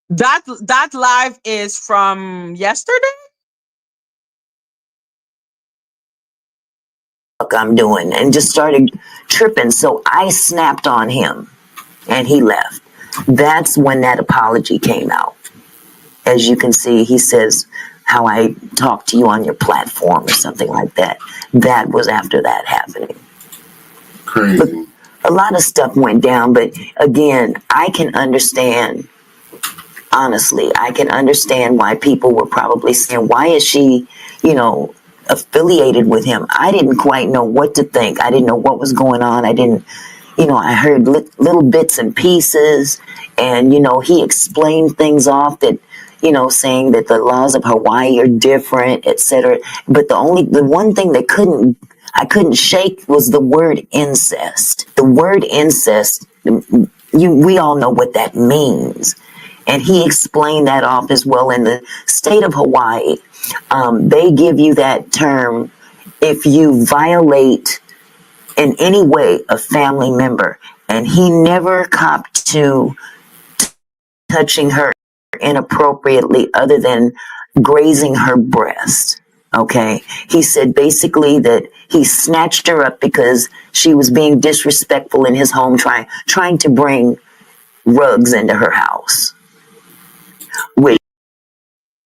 S1: That live is from yesterday?
S3: I'm doing, and just started tripping. So I snapped on him, and he left. That's when that apology came out. As you can see, he says how I talked to you on your platform or something like that. That was after that happening.
S4: Crazy.
S3: But a lot of stuff went down, but again, I can understand, honestly, I can understand why people were probably saying, why is she, affiliated with him? I didn't quite know what to think. I didn't know what was going on. I didn't, I heard little bits and pieces, and, he explained things off that, saying that the laws of Hawaii are different, etc. But the one thing I couldn't shake was the word incest. The word incest, we all know what that means. And he explained that off as well. In the state of Hawaii, they give you that term if you violate in any way a family member. And he never copped to touching her inappropriately other than grazing her breast. Okay. He said basically that he snatched her up because she was being disrespectful in his home, trying to bring rugs into her house.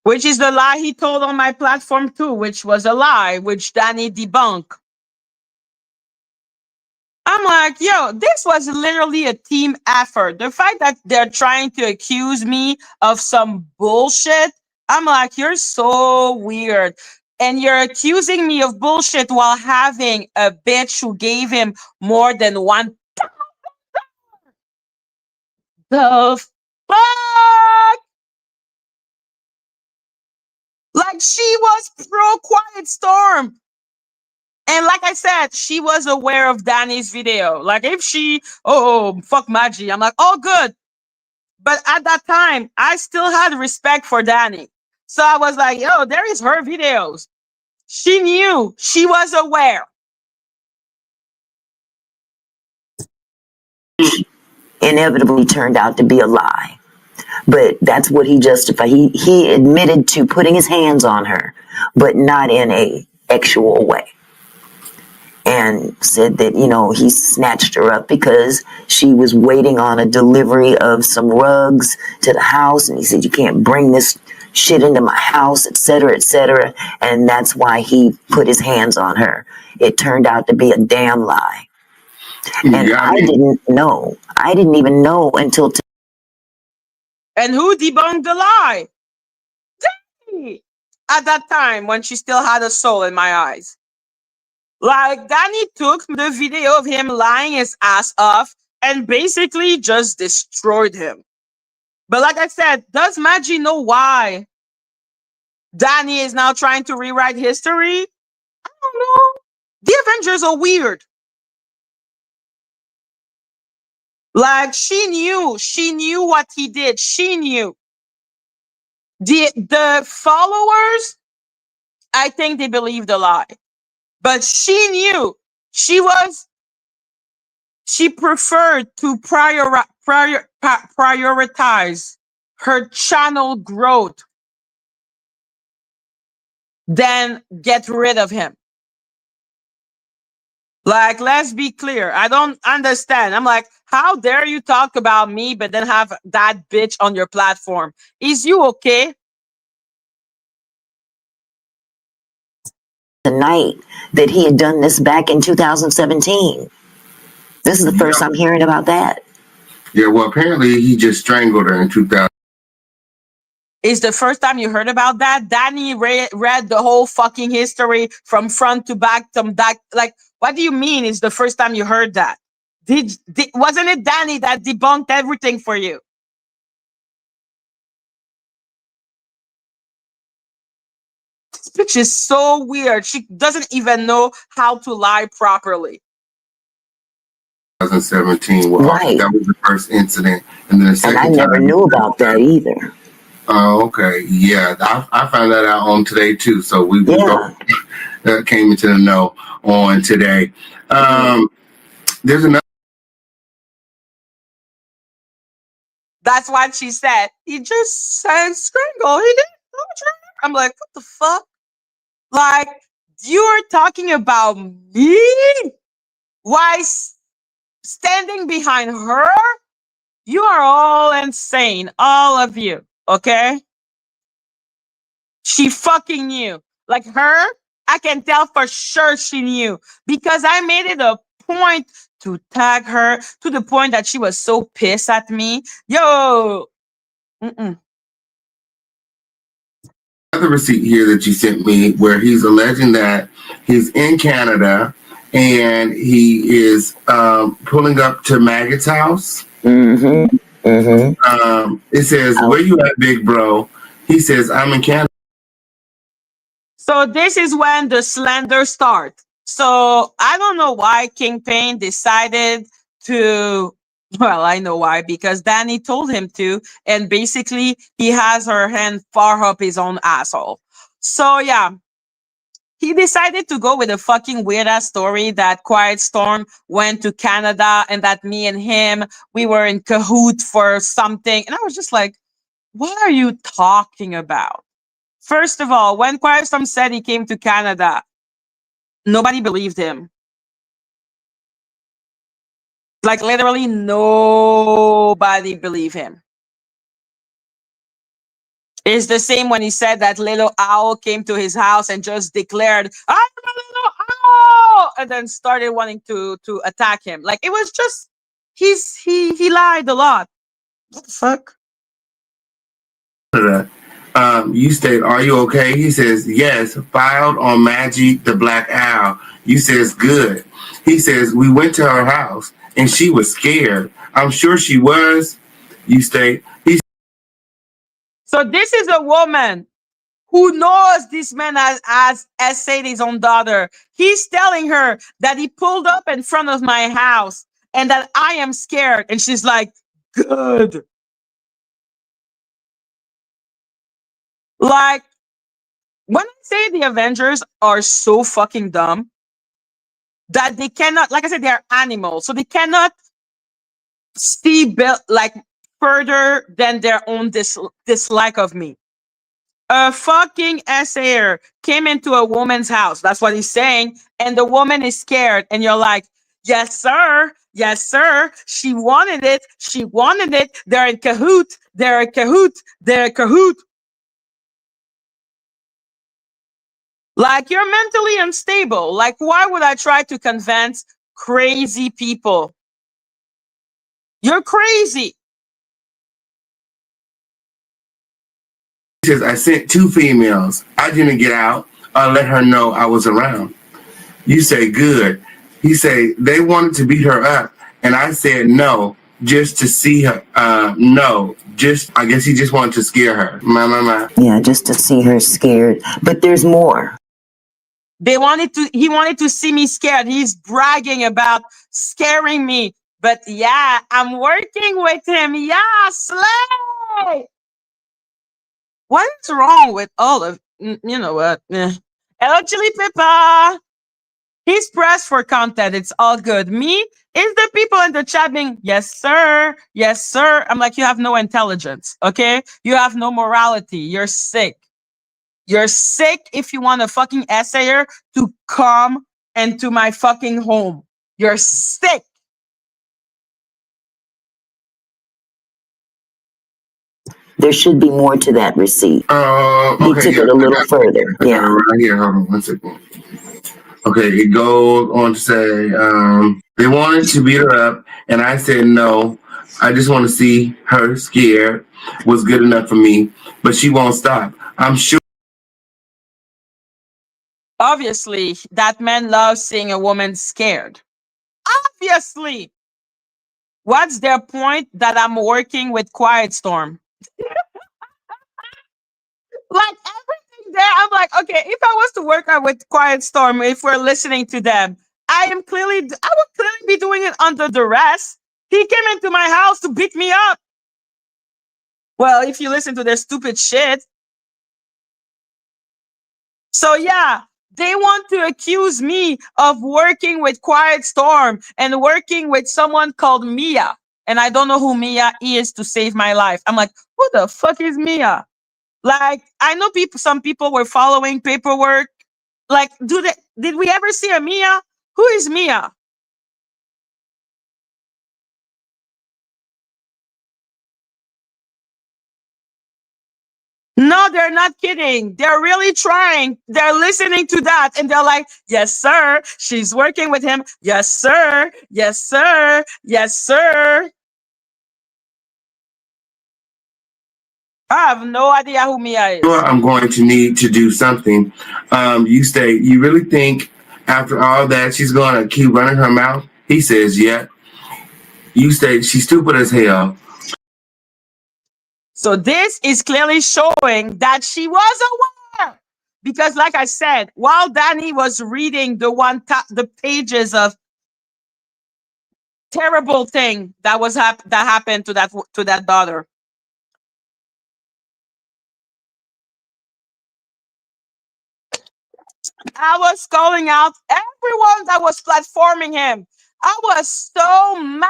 S1: Which is the lie he told on my platform too, which was a lie, which Dani debunked. I'm like, yo, this was literally a team effort. The fact that they're trying to accuse me of some bullshit, I'm like, you're so weird. And you're accusing me of bullshit while having a bitch who gave him more than one. The fuck? Like she was pro Quiet Storm. And like I said, she was aware of Dani's video. Like if she, oh, fuck Madgie, I'm like, oh, good. But at that time, I still had respect for Dani. So I was like, yo, there is her videos. She knew. She was aware.
S3: Inevitably turned out to be a lie. But that's what he justified. He admitted to putting his hands on her, but not in a sexual way. And said that, he snatched her up because she was waiting on a delivery of some rugs to the house. And he said, you can't bring this shit into my house, et cetera, et cetera. And that's why he put his hands on her. It turned out to be a damn lie. And I didn't know. I didn't even know until
S1: And who debunked the lie? Dani! At that time, when she still had a soul in my eyes. Like, Dani took the video of him lying his ass off and basically just destroyed him. But like I said, does Madgie know why Dani is now trying to rewrite history? I don't know. The Avengers are weird. Like, she knew what he did. She knew. The followers, I think they believed the lie. But she knew. She preferred to prioritize her channel growth than get rid of him. Like, let's be clear. I don't understand. I'm like, how dare you talk about me, but then have that bitch on your platform? Is you okay?
S3: tonight that he had done this back in 2017. This is the first I'm hearing about that.
S4: Yeah, well, apparently he just strangled her in 2000.
S1: Is the first time you heard about that? Dani read the whole fucking history from front to back. Like, what do you mean? Is the first time you heard that? Wasn't it Dani that debunked everything for you? This bitch is so weird. She doesn't even know how to lie properly.
S4: 2017. Well,
S3: right.
S4: That was the first incident, and then the second.
S3: And I never knew about that either.
S4: Oh, okay. Yeah, I found that out on today too. So we both came into the know on today. There's another.
S1: That's what she said. He just said strangle. He didn't. I'm like, what the fuck? Like, you are talking about me? Why standing behind her? You are all insane, all of you, okay? She fucking knew. Like her, I can tell for sure she knew because I made it a point to tag her to the point that she was so pissed at me. Yo.
S4: Another receipt here that you sent me where he's alleging that he's in Canada and he is pulling up to Maggot's house. It says, where you at, big bro? He says, I'm in Canada.
S1: So this is when the slander starts. So I don't know why Kingpin decided to, well, I know why, because Dani told him to, and basically he has her hand far up his own asshole. So yeah, he decided to go with a fucking weird ass story that Quiet Storm went to Canada and that me and him, we were in cahoot for something. And I was just like, what are you talking about? First of all, when Quiet Storm said he came to Canada, nobody believed him. Like literally nobody believed him. It's the same when he said that little owl came to his house and just declared, "I'm a little owl," and then started wanting to attack him. Like it was just he lied a lot. What the fuck?
S4: You state, "Are you okay?" He says, "Yes." Filed on Madgie the Black Owl. You says, "Good." He says, "We went to her house and she was scared." I'm sure she was. You state, he
S1: So this is a woman who knows this man has essayed his own daughter. He's telling her that he pulled up in front of my house and that I am scared. And she's like, good. Like, when I say the Avengers are so fucking dumb that they cannot, like I said, they're animals. So they cannot see like further than their own dislike of me. A fucking essayer came into a woman's house. That's what he's saying. And the woman is scared. And you're like, yes, sir. Yes, sir. She wanted it. She wanted it. They're in cahoot. They're in cahoot. They're in cahoot. Like, you're mentally unstable. Like, why would I try to convince crazy people? You're crazy.
S4: says, "I sent 2 females. I didn't get out. I let her know I was around." You say, "Good." He say, "They wanted to beat her up. And I said, no, just to see her. No, just, I guess he just wanted to scare her." My.
S3: Yeah, just to see her scared. But there's more.
S1: He wanted to see me scared. He's bragging about scaring me. But yeah, I'm working with him. Yeah, slay. What is wrong with all of, you know what? Hello, Chili Pepper. He's pressed for content. It's all good. Me is the people in the chat being, yes, sir. Yes, sir. I'm like, you have no intelligence. Okay. You have no morality. You're sick. You're sick if you want a fucking essayer to come into my fucking home. You're sick.
S4: There should be more to that receipt.
S3: He took it a little further.
S4: Yeah. Right here. Hold on 1 second. Okay, it goes on to say, they wanted to beat her up, and I said no. I just want to see her scared was good enough for me, but she won't stop. I'm sure.
S1: Obviously, that man loves seeing a woman scared. Obviously. What's their point that I'm working with Quiet Storm? Like everything there, I'm like, okay, if I was to work out with Quiet Storm, if we're listening to them, I would clearly be doing it under duress. He came into my house to beat me up. Well, if you listen to their stupid shit. So yeah, they want to accuse me of working with Quiet Storm and working with someone called Mia. And I don't know who Mia is to save my life. I'm like, who the fuck is Mia? Like, I know some people were following paperwork. Like, did we ever see a Mia? Who is Mia? No, they're not kidding. They're really trying. They're listening to that and they're like, yes, sir. She's working with him. Yes, sir. Yes, sir. Yes, sir. I have no idea who Mia is.
S4: I'm going to need to do something. You state, you really think after all that she's going to keep running her mouth? He says, yeah. You state, she's stupid as hell.
S1: So this is clearly showing that she was aware. Because like I said, while Dani was reading the pages of terrible thing that was that happened to that daughter, I was calling out everyone that was platforming him. I was so mad.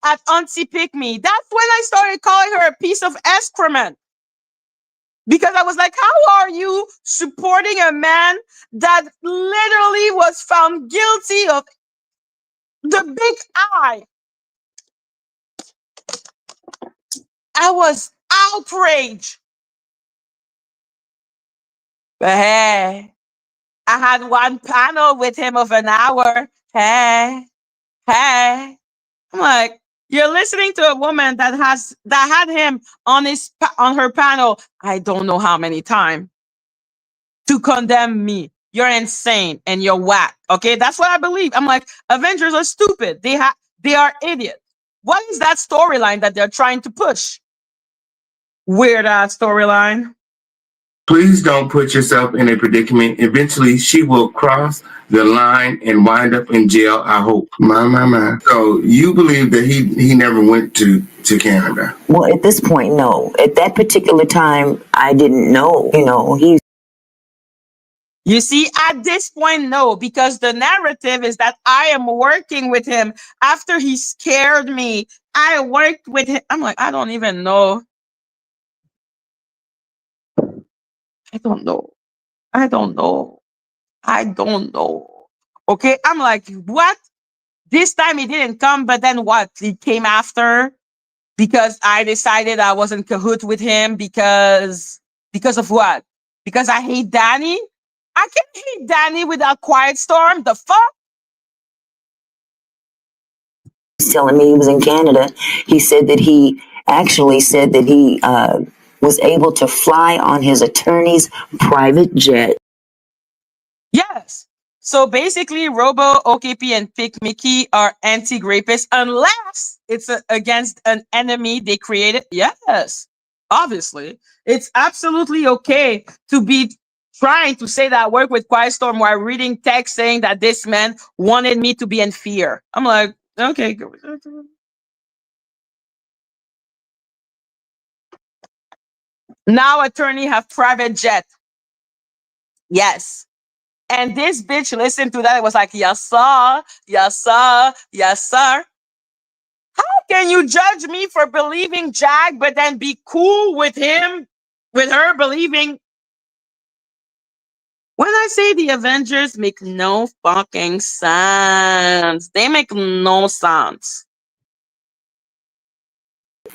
S1: at Auntie Pick Me. That's when I started calling her a piece of excrement. Because I was like, how are you supporting a man that literally was found guilty of the big I? I was outraged. But hey, I had one panel with him of an hour. Hey, hey. I'm like, you're listening to a woman that had him on her panel. I don't know how many times to condemn me. You're insane and you're whack. Okay, that's what I believe. I'm like, Avengers are stupid. They are idiots. What is that storyline that they're trying to push? Weird ass storyline.
S4: Please don't put yourself in a predicament. Eventually, she will cross the line and wind up in jail, I hope. My. So you believe that he never went to Canada?
S3: Well, at this point, no. At that particular time, I didn't know.
S1: You see, at this point, no, because the narrative is that I am working with him after he scared me. I worked with him. I'm like, I don't even know. I don't know. I don't know. I don't know. Okay. I'm like, what? This time he didn't come, but then what? He came after because I decided I wasn't cahoot with him because of what? Because I hate Dani? I can't hate Dani without Quiet Storm. The fuck?
S3: He's telling me he was in Canada. He said that he actually said that he was able to fly on his attorney's private jet.
S1: Yes. So basically, Robo, OKP, and Pick Mickey are anti-rapists unless it's against an enemy they created. Yes, obviously. It's absolutely okay to be trying to say that I work with Quiet Storm while reading text saying that this man wanted me to be in fear. I'm like, okay. Now attorney have private jet. Yes. And this bitch listened to that. It was like, yes, sir. Yes, sir. Yes, sir. How can you judge me for believing Jack, but then be cool with him, with her believing? When I say the Avengers make no fucking sense, they make no sense.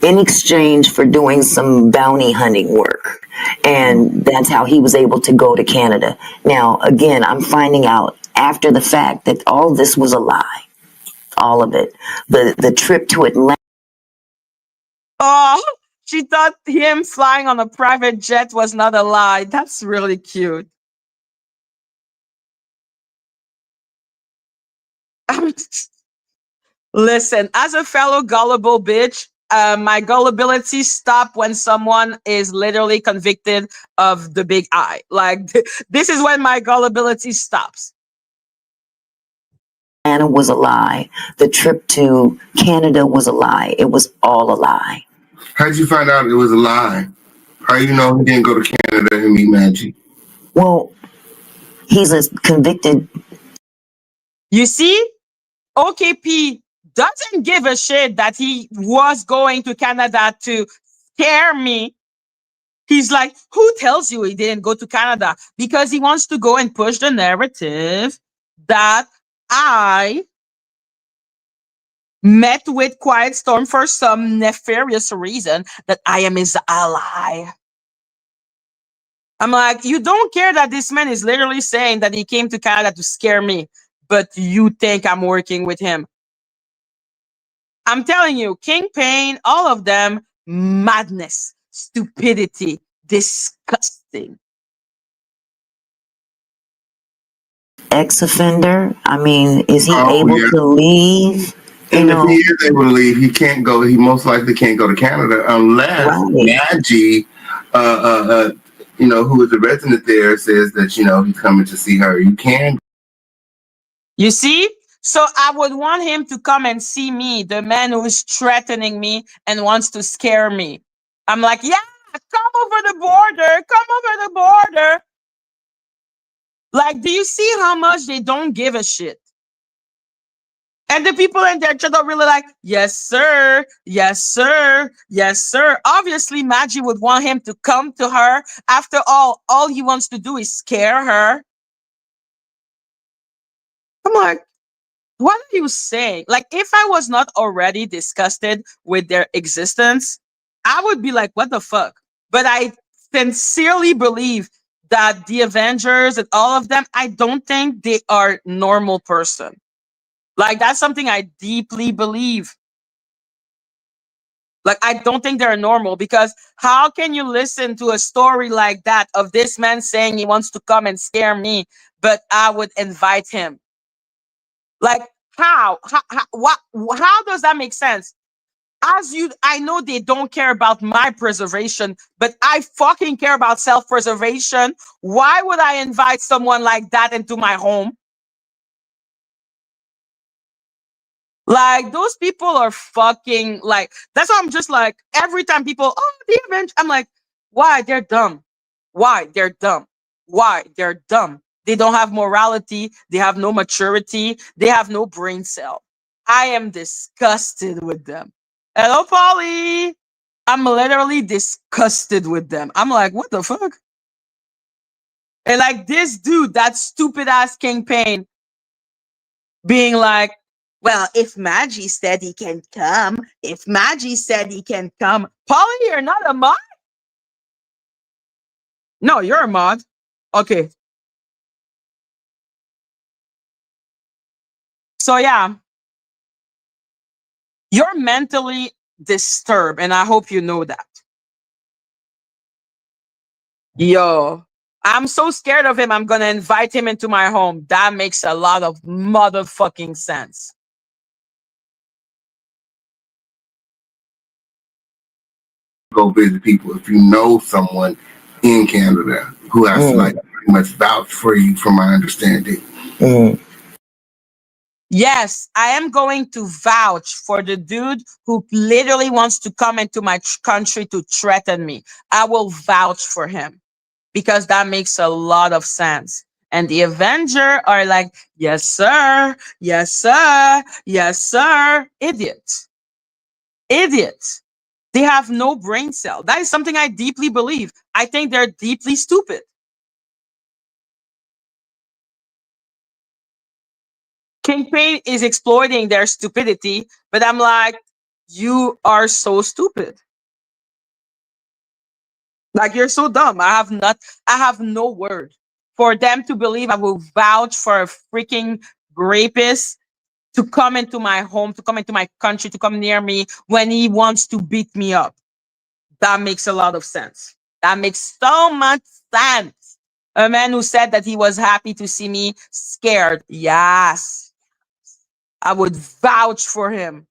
S3: In exchange for doing some bounty hunting work. And that's how he was able to go to Canada. Now, again, I'm finding out after the fact that all this was a lie. All of it. The trip to Atlanta.
S1: Oh, she thought him flying on a private jet was not a lie. That's really cute. Listen, as a fellow gullible bitch, my gullibility stop when someone is literally convicted of the big I. Like this is when my gullibility stops.
S3: Atlanta was a lie. The trip to Canada was a lie. It was all a lie.
S4: How'd you find out it was a lie? How you know he didn't go to Canada and meet Madgie?
S3: Well, he's a convicted.
S1: You see, OKP doesn't give a shit that he was going to Canada to scare me. He's like, who tells you he didn't go to Canada? Because he wants to go and push the narrative that I met with Quiet Storm for some nefarious reason, that I am his ally. I'm like, you don't care that this man is literally saying that he came to Canada to scare me, but you think I'm working with him. I'm telling you, Kingpin, all of them, madness, stupidity, disgusting.
S3: Ex-offender. I mean, is he able to leave?
S4: And if he is able to leave, he can't go. He most likely can't go to Canada unless Madgie, who is a resident there, says that he's coming to see her. You can.
S1: You see? So I would want him to come and see me, the man who is threatening me and wants to scare me. I'm like, yeah, come over the border. Come over the border. Like, do you see how much they don't give a shit? And the people in their chat are really like, yes, sir. Yes, sir. Yes, sir. Obviously, Madgie would want him to come to her. After all he wants to do is scare her. I'm like, what are you saying? Like, if I was not already disgusted with their existence, I would be like, what the fuck? But I sincerely believe that the Avengers and all of them, I don't think they are normal person. Like, that's something I deeply believe. Like, I don't think they're normal, because how can you listen to a story like that of this man saying he wants to come and scare me, but I would invite him? Like, how does that make sense? I know they don't care about my preservation, but I fucking care about self-preservation. Why would I invite someone like that into my home? Like, those people are fucking, like, that's why I'm just like, every time people, oh, the event, I'm like, why? They're dumb. Why? They're dumb. Why? They're dumb. They don't have morality. They have no maturity. They have no brain cell. I am disgusted with them. Hello, Polly. I'm literally disgusted with them. I'm like, what the fuck? And like this dude, that stupid ass Kingpin, being like, well, if Madgie said he can come, if Madgie said he can come. Polly, you're not a mod? No, you're a mod. Okay. So yeah, you're mentally disturbed, and I hope you know that. Yo, I'm so scared of him. I'm gonna invite him into my home. That makes a lot of motherfucking sense.
S4: Go visit people if you know someone in Canada who has to like pretty much vouch for you, from my understanding.
S1: Yes, I am going to vouch for the dude who literally wants to come into my country to threaten me. I will vouch for him, because that makes a lot of sense. And the Avenger are like, yes, sir. Yes, sir. Yes, sir. Idiots. Idiots. They have no brain cell. That is something I deeply believe. I think they're deeply stupid. Kingpin is exploiting their stupidity, but I'm like, you are so stupid. Like, you're so dumb. I have no word for them to believe I will vouch for a freaking rapist to come into my home, to come into my country, to come near me when he wants to beat me up. That makes a lot of sense. That makes so much sense. A man who said that he was happy to see me scared. Yes. I would vouch for him.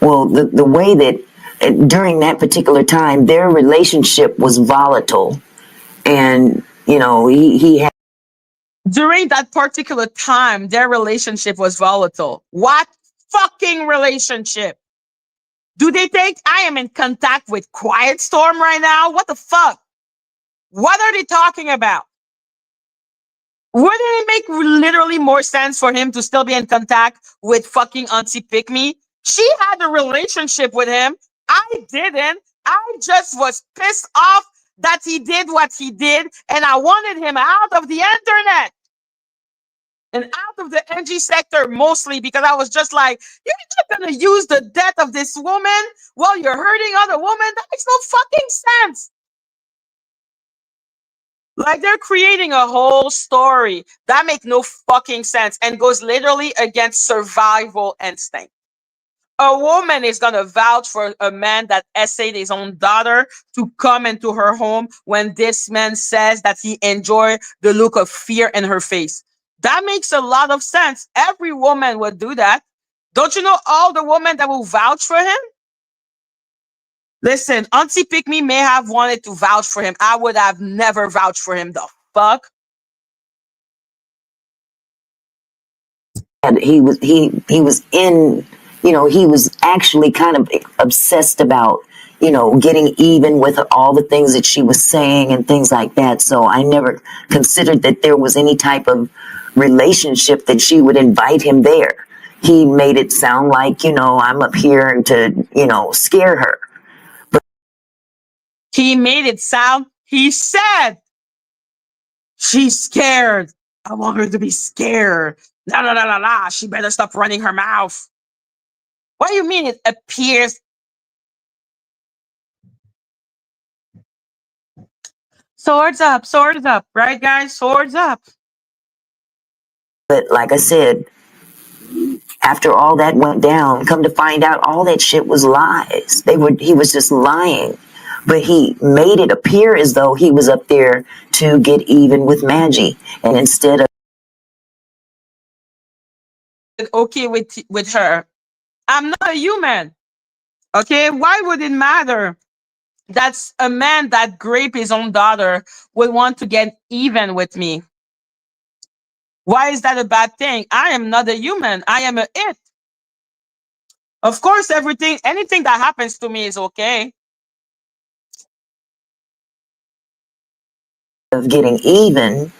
S3: Well, the way that during that particular time, their relationship was volatile. And, you know, he had.
S1: During that particular time, their relationship was volatile. What fucking relationship? Do they think I am in contact with Quiet Storm right now? What the fuck? What are they talking about? Wouldn't it make literally more sense for him to still be in contact with fucking Auntie Pick Me? She had a relationship with him. I didn't. I just was pissed off that he did what he did, and I wanted him out of the internet and out of the NG sector, mostly because I was just like, you're not gonna use the death of this woman while you're hurting other women? That makes no fucking sense. Like, they're creating a whole story that makes no fucking sense and goes literally against survival instinct. A woman is gonna vouch for a man that essayed his own daughter to come into her home when this man says that he enjoyed the look of fear in her face. That makes a lot of sense. Every woman would do that. Don't you know all the women that will vouch for him? Listen, Auntie Pick Me may have wanted to vouch for him. I would have never vouched for him. The fuck?
S3: He was in, you know, he was actually kind of obsessed about, getting even with all the things that she was saying and things like that. So I never considered that there was any type of relationship that she would invite him there. He made it sound like, I'm up here to, scare her.
S1: He made it sound, he said, she's scared. I want her to be scared. La la la la la. She better stop running her mouth. What do you mean it appears? Swords up, right, guys? Swords up.
S3: But like I said, after all that went down, come to find out all that shit was lies. He was just lying. But he made it appear as though he was up there to get even with Madgie. And instead of
S1: okay with her, I'm not a human. Okay? Why would it matter? That's a man that raped his own daughter would want to get even with me. Why is that a bad thing? I am not a human. I am a it. Of course, anything that happens to me is okay.
S3: getting even,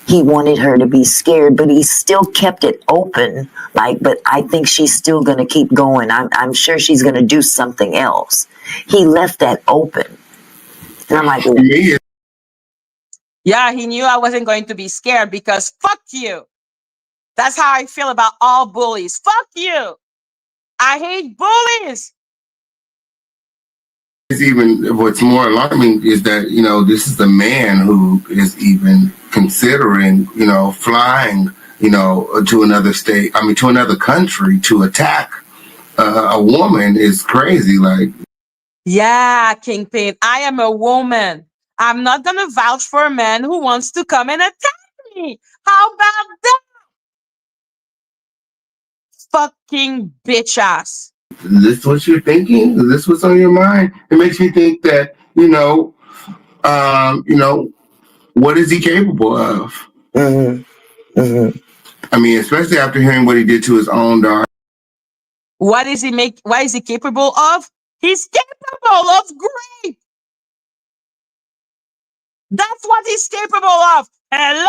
S3: he wanted her to be scared, but he still kept it open. But I think she's still going to keep going. I'm sure she's going to do something else. He left that open. And I'm like,
S1: yeah, he knew I wasn't going to be scared because fuck you. That's how I feel about all bullies. Fuck you. I hate bullies.
S4: It's even what's more alarming is that, this is the man who is even considering, flying, to another state, to another country to attack a woman is crazy.
S1: Yeah, Kingpin, I am a woman. I'm not going to vouch for a man who wants to come and attack me. How about that? Fucking bitch ass.
S4: Is this what you're thinking? Is this what's on your mind? It makes me think that, what is he capable of?
S3: mm-hmm, mm-hmm.
S4: Especially after hearing what he did to his own daughter.
S1: What is he capable of? He's capable of great. That's what he's capable of. Hello?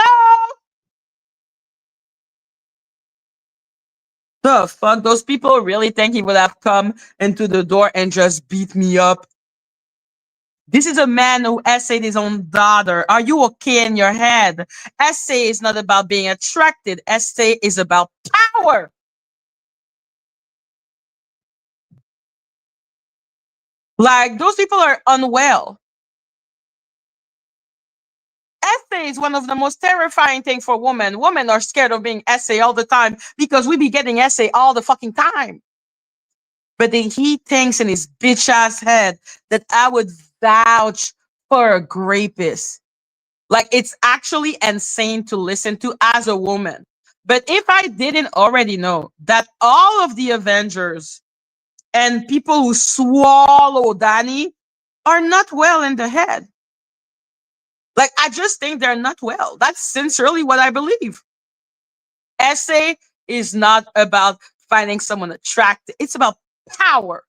S1: The fuck? Those people really think he would have come into the door and just beat me up? This is a man who essayed his own daughter. Are you okay in your head? Essay is not about being attracted. Essay is about power. Those people are unwell. Essay is one of the most terrifying things for women. Women are scared of being essay all the time because we be getting essay all the fucking time. But then he thinks in his bitch ass head that I would vouch for a rapist. It's actually insane to listen to as a woman. But if I didn't already know that all of the Avengers and people who swallow Dani are not well in the head. I just think they're not well. That's sincerely what I believe. Essay is not about finding someone attractive. It's about power.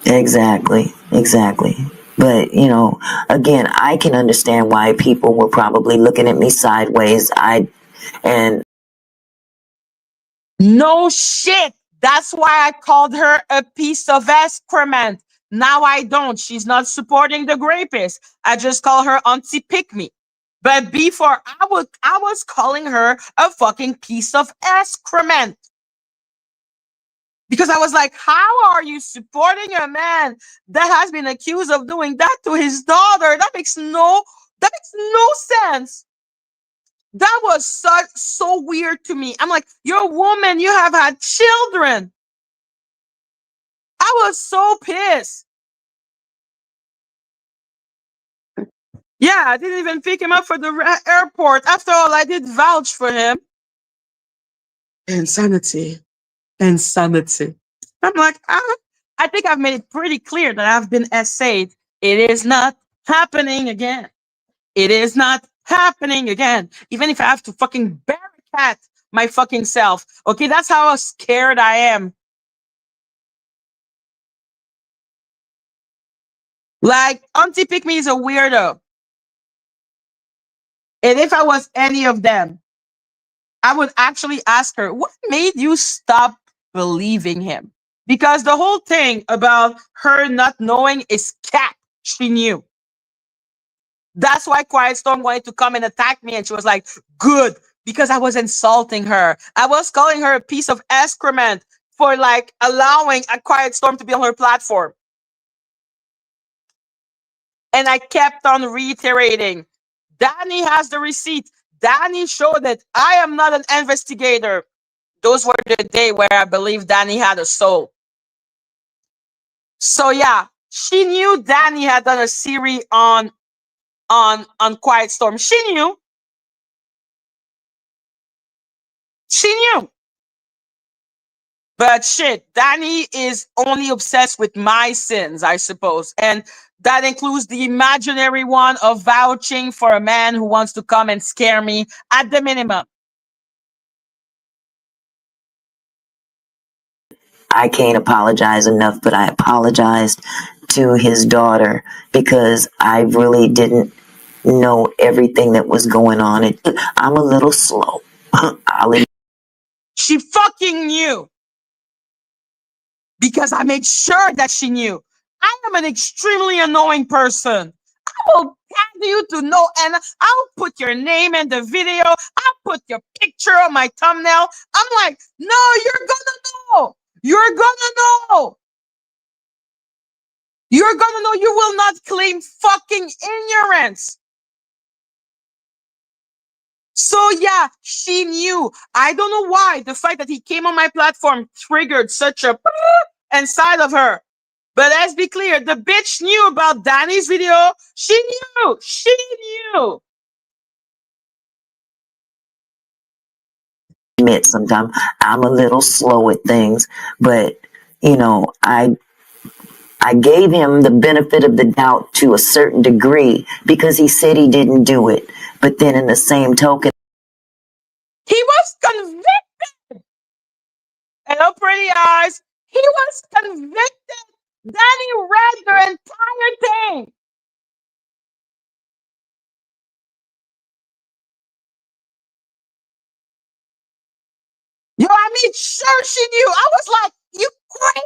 S3: Exactly. But, again, I can understand why people were probably looking at me sideways.
S1: No shit. That's why I called her a piece of excrement. Now I don't. She's not supporting the rapist. I just call her Auntie Pick Me. But before, I was calling her a fucking piece of excrement. Because I was like, how are you supporting a man that has been accused of doing that to his daughter? That makes no sense. That was so weird to me. I'm like, you're a woman, you have had children. I was so pissed. Yeah, I didn't even pick him up for the airport. After all, I did vouch for him. Insanity. I'm like, I think I've made it pretty clear that I've been essayed. It is not happening again. It is not happening again. Even if I have to fucking barricade my fucking self. Okay, that's how scared I am. Like, Auntie Pick Me is a weirdo. And if I was any of them, I would actually ask her, what made you stop believing him? Because the whole thing about her not knowing is cap. She knew. That's why Quiet Storm wanted to come and attack me. And she was like, good, because I was insulting her. I was calling her a piece of excrement for like allowing a Quiet Storm to be on her platform. And I kept on reiterating, Dani has the receipt. Dani showed that I am not an investigator. Those were the day where I believed Dani had a soul. So yeah, she knew Dani had done a series on Quiet Storm. She knew. She knew. But shit, Dani is only obsessed with my sins, I suppose. And that includes the imaginary one of vouching for a man who wants to come and scare me at the minimum.
S3: I can't apologize enough, but I apologized to his daughter because I really didn't know everything that was going on. I'm a little slow.
S1: She fucking knew. Because I made sure that she knew. I am an extremely annoying person. I will tag you to know, and I'll put your name in the video. I'll put your picture on my thumbnail. I'm like, no, you're gonna know. You're gonna know. You're gonna know. You will not claim fucking ignorance. So yeah, she knew. I don't know why the fact that he came on my platform triggered such a inside of her. But let's be clear, the bitch knew about Dani's video. She knew. She knew.
S3: Admit sometimes I'm a little slow at things, but I gave him the benefit of the doubt to a certain degree because he said he didn't do it. But then in the same token,
S1: he was convicted. Hello, pretty eyes. He was convicted. Dani read the entire thing. Yo, I mean, sure she knew. I was like, you crazy?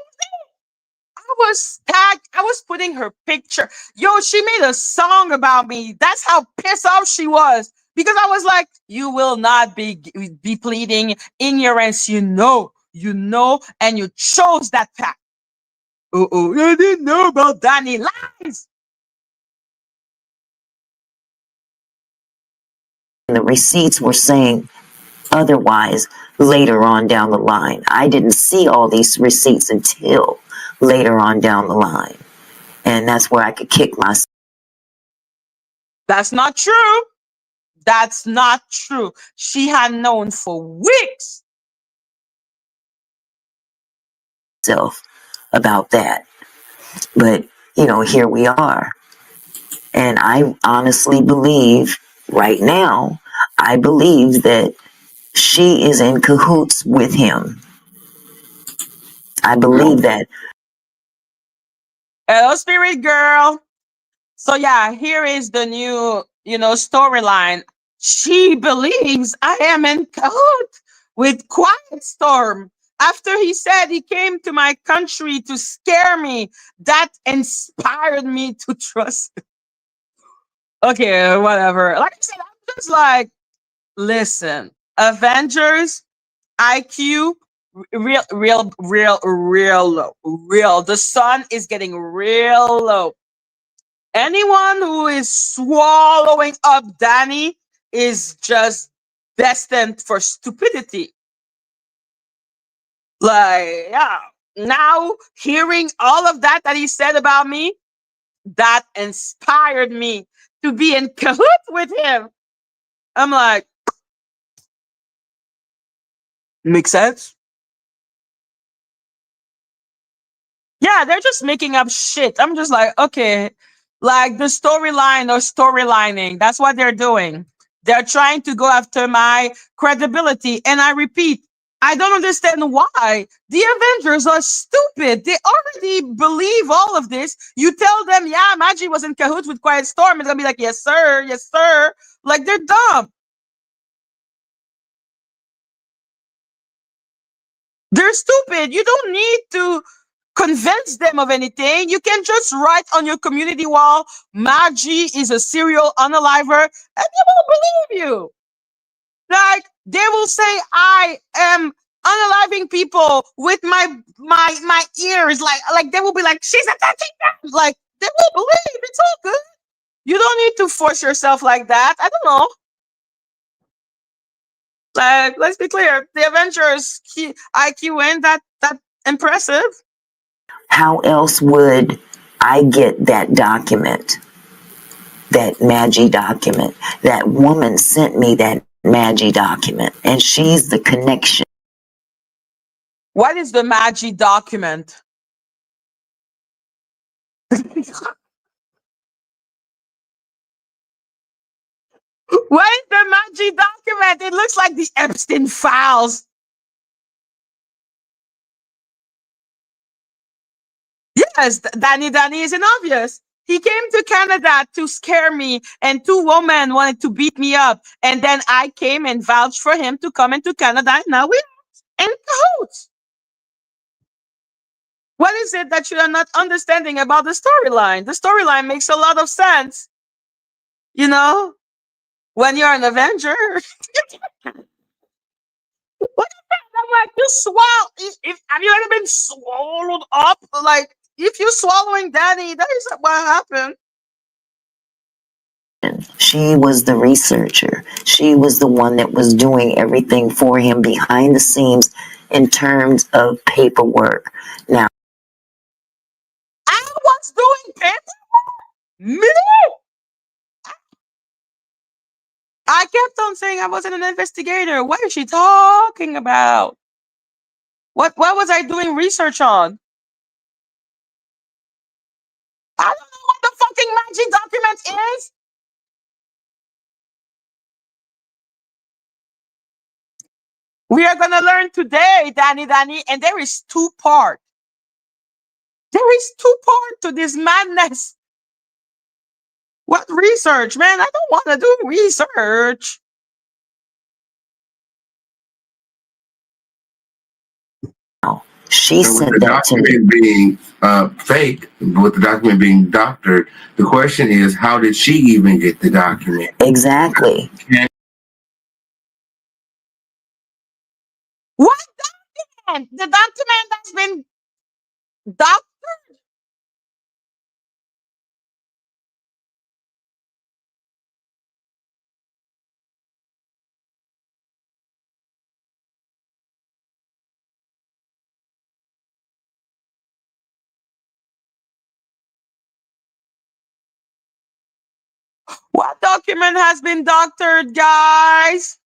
S1: I was tagged. I was putting her picture. Yo, she made a song about me. That's how pissed off she was. Because I was like, you will not be pleading ignorance. You know, and you chose that path. Oh, I didn't know about Dani. Lies.
S3: the receipts were saying otherwise later on down the line. I didn't see all these receipts until later on down the line. And that's where I could kick myself.
S1: That's not true. That's not true. She had known for weeks
S3: About that. But, here we are. And I honestly believe right now, I believe that she is in cahoots with him. I believe that.
S1: Hello, spirit girl. So yeah, here is the new, storyline. She believes I am in cahoots with Quiet Storm. After he said he came to my country to scare me, that inspired me to trust him. Okay, whatever. Like I said, I'm just like, listen, Avengers, IQ, real low. Real. The sun is getting real low. Anyone who is swallowing up Dani is just destined for stupidity. Like, yeah. Now, hearing all of that he said about me, that inspired me to be in cahoots with him. I'm like, makes sense? Yeah, they're just making up shit. I'm just like, okay, like the storyline or storylining. That's what they're doing. They're trying to go after my credibility. And I repeat, I don't understand why. The Avengers are stupid. They already believe all of this. You tell them, yeah, Madgie was in cahoots with Quiet Storm. It's going to be like, yes, sir. Yes, sir. Like, they're dumb. They're stupid. You don't need to convince them of anything. You can just write on your community wall, Madgie is a serial unaliver, and they will believe you. Like, they will say, I am unaliving people with my ears. Like they will be like, she's a touching them. Like, they will believe. It's all good. You don't need to force yourself like that. I don't know. Like, let's be clear. The Avengers IQ ain't that impressive.
S3: How else would I get that document? That Madgie document. That woman sent me that Madgie document, and she's the connection.
S1: What is the Madgie document? What is the Madgie document? It looks like the Epstein files. Yes, Dani isn't obvious. He came to Canada to scare me, and two women wanted to beat me up. And then I came and vouched for him to come into Canada, and now we're in cahoots. What is it that you are not understanding about the storyline? The storyline makes a lot of sense. You know, when you're an Avenger. What is that? I'm like, you swallow. If have you ever been swallowed up? Like, if you're swallowing Dani, that is what happened.
S3: She was the researcher. She was the one that was doing everything for him behind the scenes in terms of paperwork. Now,
S1: I was doing paperwork. Me? I kept on saying I wasn't an investigator. What is she talking about? What was I doing research on? I don't know what the fucking Madgie document is. We are gonna learn today, Dani, and there is two parts. There is two parts to this madness. What research, man? I don't want to do research.
S3: she
S4: And with
S3: sent
S4: the
S3: that to me.
S4: document being fake, with the document being doctored, the question is, how did she even get the document?
S3: Exactly.
S1: What document? The document that's been doctored? What document has been doctored, guys?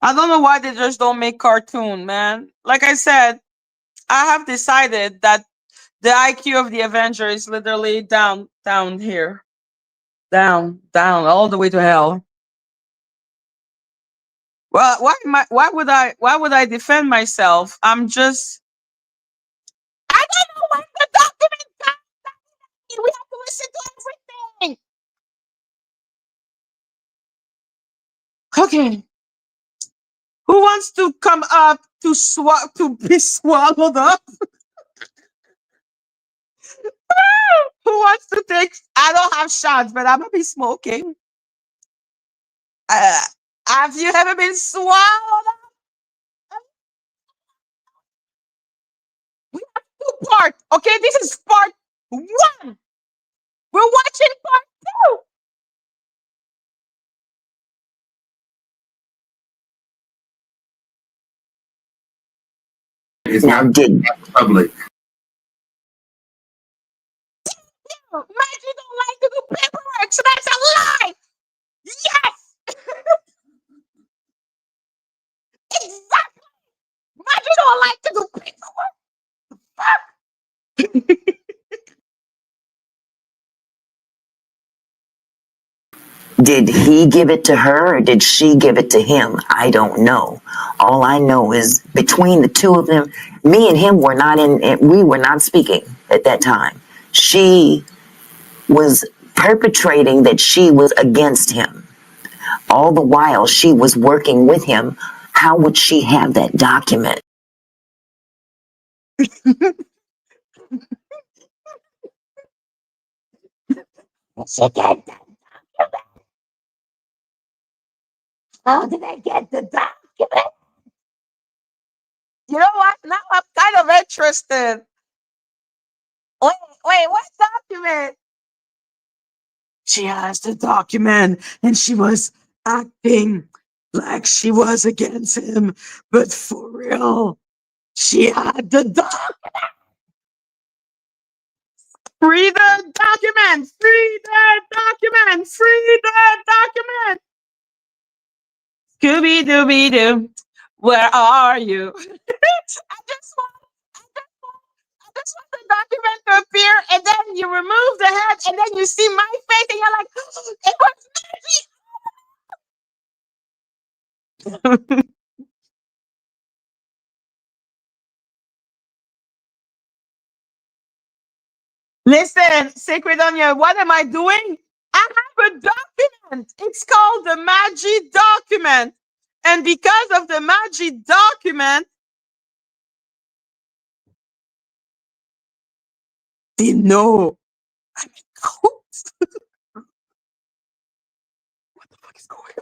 S1: I don't know why they just don't make cartoon, man. Like I said, I have decided that the IQ of the Avenger is literally down here. Down, all the way to hell. Well, why would I defend myself? I'm just I don't know what the document does. We have to listen to everything. Okay. Who wants to come up to be swallowed up? Who wants to take? I don't have shots, but I'm gonna be smoking. Uh, have you ever been swallowed up? We have two parts. Okay, this is part one. We're watching part two.
S4: It's
S3: Now,
S4: not
S3: did
S4: public.
S1: Maggie don't like to do paperwork, so that's a lie. Yes, exactly. Maggie don't like to do paperwork.
S3: Did he give it to her or did she give it to him? I don't know. All I know is between the two of them, me and him were not we were not speaking at that time. She was perpetrating that she was against him. All the while she was working with him. How would she have that document?
S1: How did I get the document? You know what? Now I'm kind of interested. Wait, what document? She has the document and she was acting like she was against him, but for real, she had the document. Free the document! Free the document! Free the document! Scooby Dooby Doo, where are you? I just want the document to appear, and then you remove the head, and then you see my face, and you're like, oh, it was Maggie. Listen, Sacred Onion, what am I doing? I have a document. It's called the Madgie document. And because of the Madgie document, they know I'm a ghost. What the fuck is going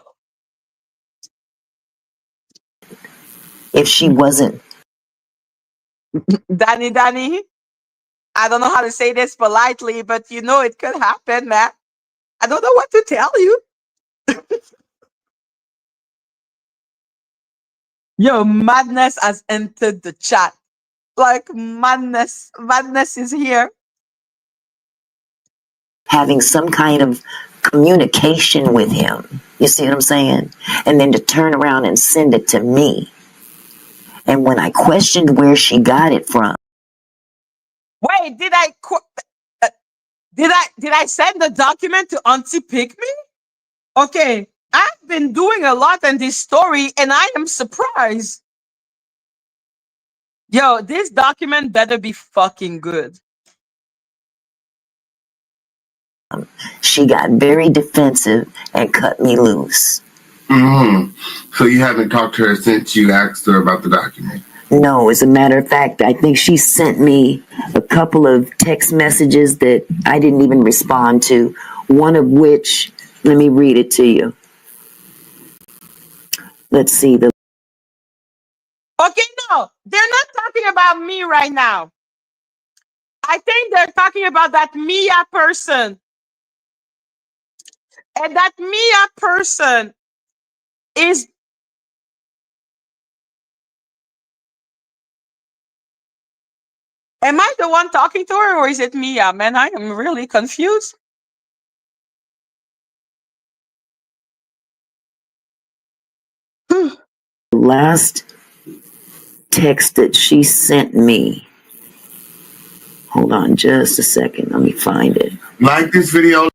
S1: on?
S3: If she wasn't.
S1: Dani, I don't know how to say this politely, but you know it could happen, man. I don't know what to tell you. Yo, madness has entered the chat. Like madness is here.
S3: Having some kind of communication with him. You see what I'm saying? And then to turn around and send it to me. And when I questioned where she got it from.
S1: Wait, did I send the document to Auntie Pick Me? Okay, I've been doing a lot in this story and I am surprised. Yo, this document better be fucking good.
S3: She got very defensive and cut me loose.
S4: So you haven't talked to her since you asked her about the document?
S3: No, as a matter of fact, I think she sent me a couple of text messages that I didn't even respond to. One of which, let me read it to you. Let's see.
S1: Okay, no, they're not talking about me right now. I think they're talking about that Mia person. And that Mia person is... Am I the one talking to her or is it Mia? Man, I am really confused.
S3: Last text that she sent me. Hold on just a second. Let me find it.
S4: Like this video.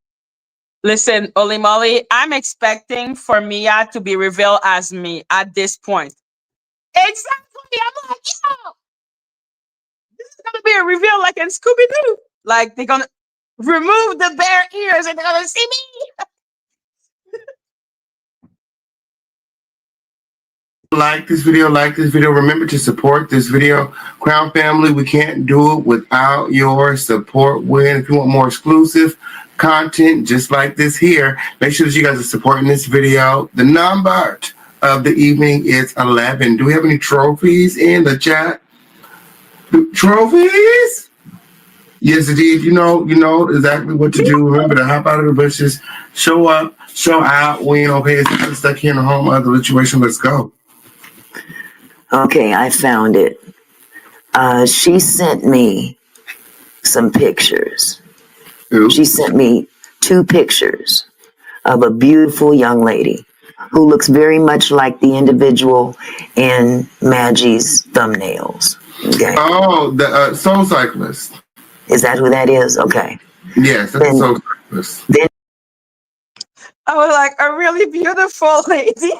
S1: Listen, Oli Molly, I'm expecting for Mia to be revealed as me at this point. Exactly. I'm like, yo, this is going to be a reveal like in Scooby-Doo. Like, they're going to remove the bare ears and they're going to see me.
S4: Like this video. Remember to support this video. Crown family, we can't do it without your support. If you want more exclusive content just like this here, make sure that you guys are supporting this video. The number of the evening is 11. Do we have any trophies in the chat? Trophies? Yes, indeed. You know exactly what to do. Remember to hop out of the bushes, show up, show out. We ain't okay. It's stuck here in the home of the situation. Let's go.
S3: Okay, I found it. She sent me some pictures.
S4: Ooh.
S3: She sent me 2 pictures of a beautiful young lady who looks very much like the individual in Maggie's thumbnails. Okay.
S4: Oh, the Soul Cyclist.
S3: Is that who that is? Okay.
S4: Yes, that's the Soul Cyclist.
S3: Then
S1: I was like, a really beautiful lady. Listen,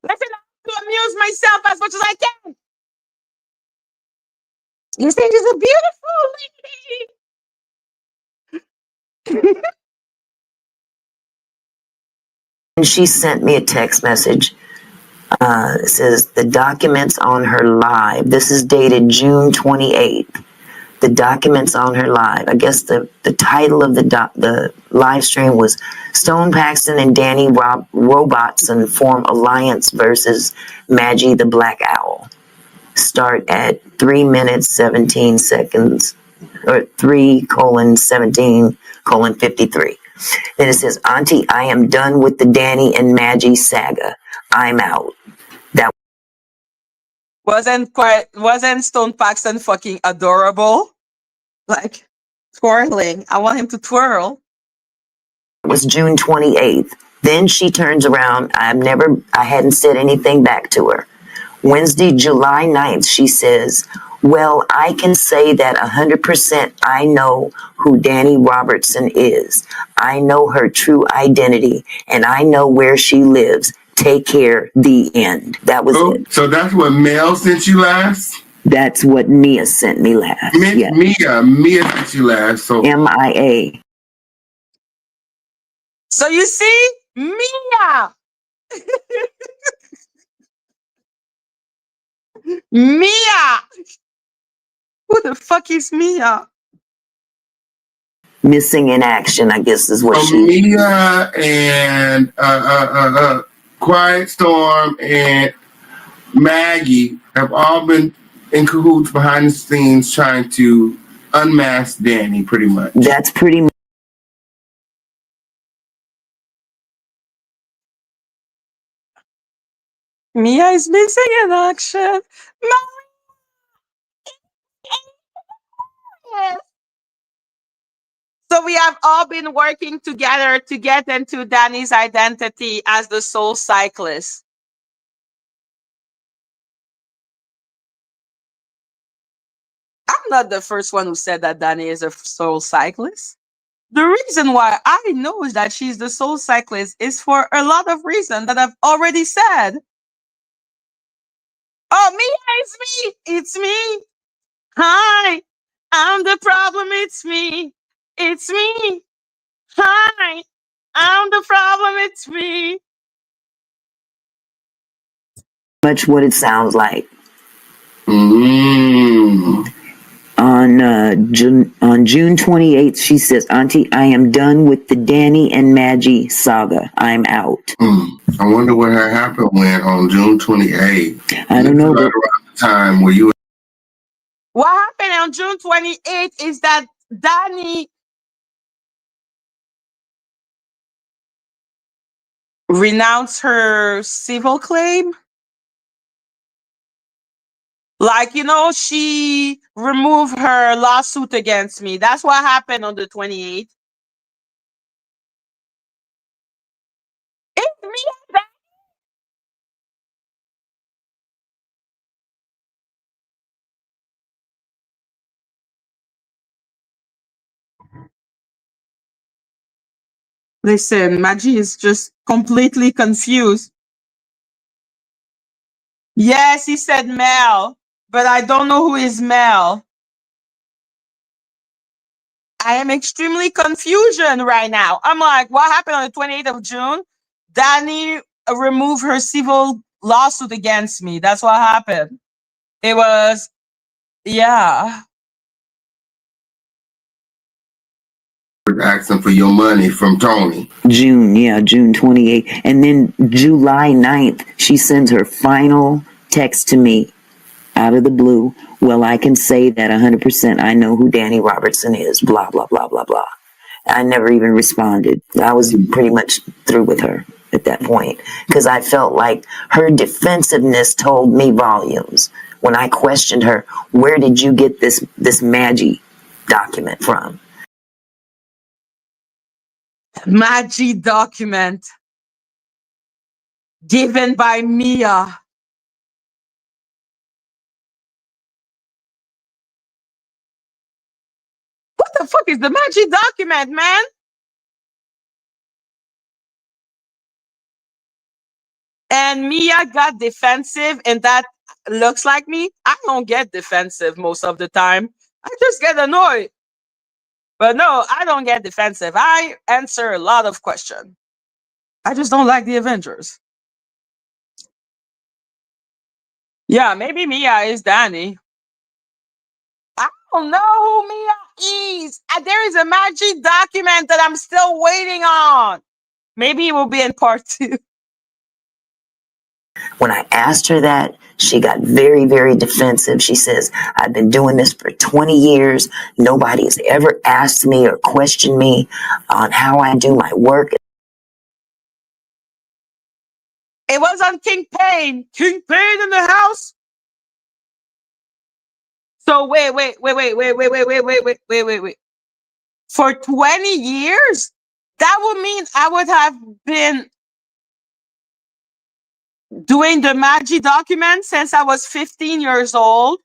S1: I have to amuse myself as much as I can. You think she's a beautiful lady.
S3: And she sent me a text message. It says the documents on her live. This is dated June 28th. The documents on her live. I guess the title of the live stream was Stone Paxton and Dani Robertson form alliance versus Madgie the Black Owl. Start at 3 minutes 17 seconds, or 3:17:53. Then it says, Auntie, I am done with the Dani and Madgie saga. I'm out. That
S1: wasn't Stone Paxton fucking adorable? Like twirling. I want him to twirl.
S3: was June 28th. Then she turns around. I hadn't said anything back to her. Wednesday, July 9th, she says, well, I can say that 100% I know who Dani Robertson is. I know her true identity, and I know where she lives. Take care, the end. That was it.
S4: So that's what Mel sent you last?
S3: That's what Mia sent me last.
S4: Yes. Mia sent you last. So
S3: MIA.
S1: So you see, Mia. Mia. Who the fuck is Mia?
S3: Missing in action, I guess is what she.
S4: Mia and Quiet Storm and Maggie have all been in cahoots behind the scenes trying to unmask Dani, pretty much.
S3: That's pretty much.
S1: Mia is missing in action. Yes. So we have all been working together to get into Dani's identity as the soul cyclist. I'm not the first one who said that Dani is a soul cyclist. The reason why I know that she's the soul cyclist is for a lot of reasons that I've already said. Oh, Mia, it's me. It's me. Hi. I'm the problem. It's me. It's me. Hi. I'm the problem. It's me.
S3: Much what it sounds like.
S4: Mm.
S3: On June 28th, she says, Auntie, I am done with the Dani and Madgie saga. I'm out.
S4: I wonder what had happened when on June 28th.
S3: I don't know.
S4: Right around the time where you.
S1: What happened on June 28th is that Dani renounced her civil claim. Like, she removed her lawsuit against me. That's what happened on the 28th. It's me. Listen, Madgie is just completely confused. Yes, he said Mel, but I don't know who is Mel. I am extremely confusion right now. I'm like, what happened on the 28th of June? Dani removed her civil lawsuit against me. That's what happened. It was, yeah.
S4: Asking for your money from Tony.
S3: June 28th. And then July 9th, she sends her final text to me out of the blue. Well, I can say that 100% I know who Dani Robertson is, blah, blah, blah, blah, blah. I never even responded. I was pretty much through with her at that point because I felt like her defensiveness told me volumes. When I questioned her, where did you get this Madgie document from?
S1: Madgie document given by Mia. What the fuck fuck is the Madgie document, man? And Mia got defensive, and that looks like me. I don't get defensive most of the time. I just get annoyed. But no, I don't get defensive. I answer a lot of questions. I just don't like the Avengers. Yeah, maybe Mia is Dani. I don't know who Mia is. There is a Madgie document that I'm still waiting on. Maybe it will be in part 2.
S3: When I asked her that, she got very, very defensive. She says, I've been doing this for 20 years. Nobody has ever asked me or questioned me on how I do my work.
S1: It was on King Pain. King Pain in the house. So wait. For 20 years? That would mean I would have been doing the Madgie document since I was 15 years old.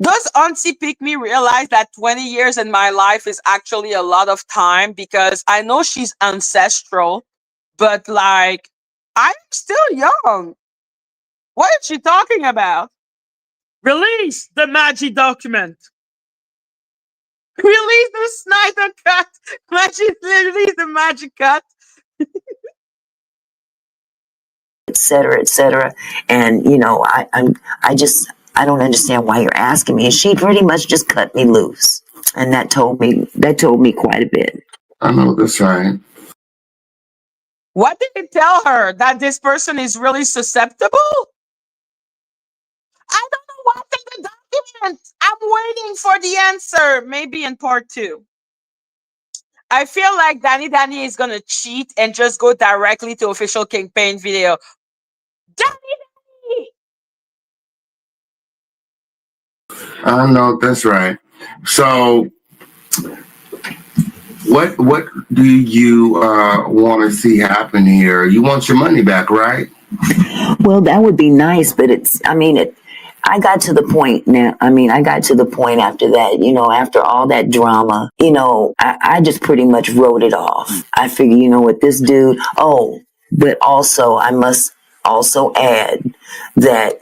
S1: Does Auntie Pick Me realize that 20 years in my life is actually a lot of time? Because I know she's ancestral, but like, I'm still young. What is she talking about? Release the Madgie document. Release the Snyder cut. Release the Magic cut.
S3: etc., etc. And I don't understand why you're asking me. And she pretty much just cut me loose, and that told me quite a bit.
S4: I know that's right.
S1: What did it tell her? That this person is really susceptible? I don't know what's in the document. I'm waiting for the answer. Maybe in part 2. I feel like Dani is gonna cheat and just go directly to official Kingpin video. Dani!
S4: I know that's right. So, what do you want to see happen here? You want your money back, right?
S3: Well, that would be nice, but I got to the point now. I got to the point after that, after all that drama, I just pretty much wrote it off. I figure, what this dude, but also I must also add that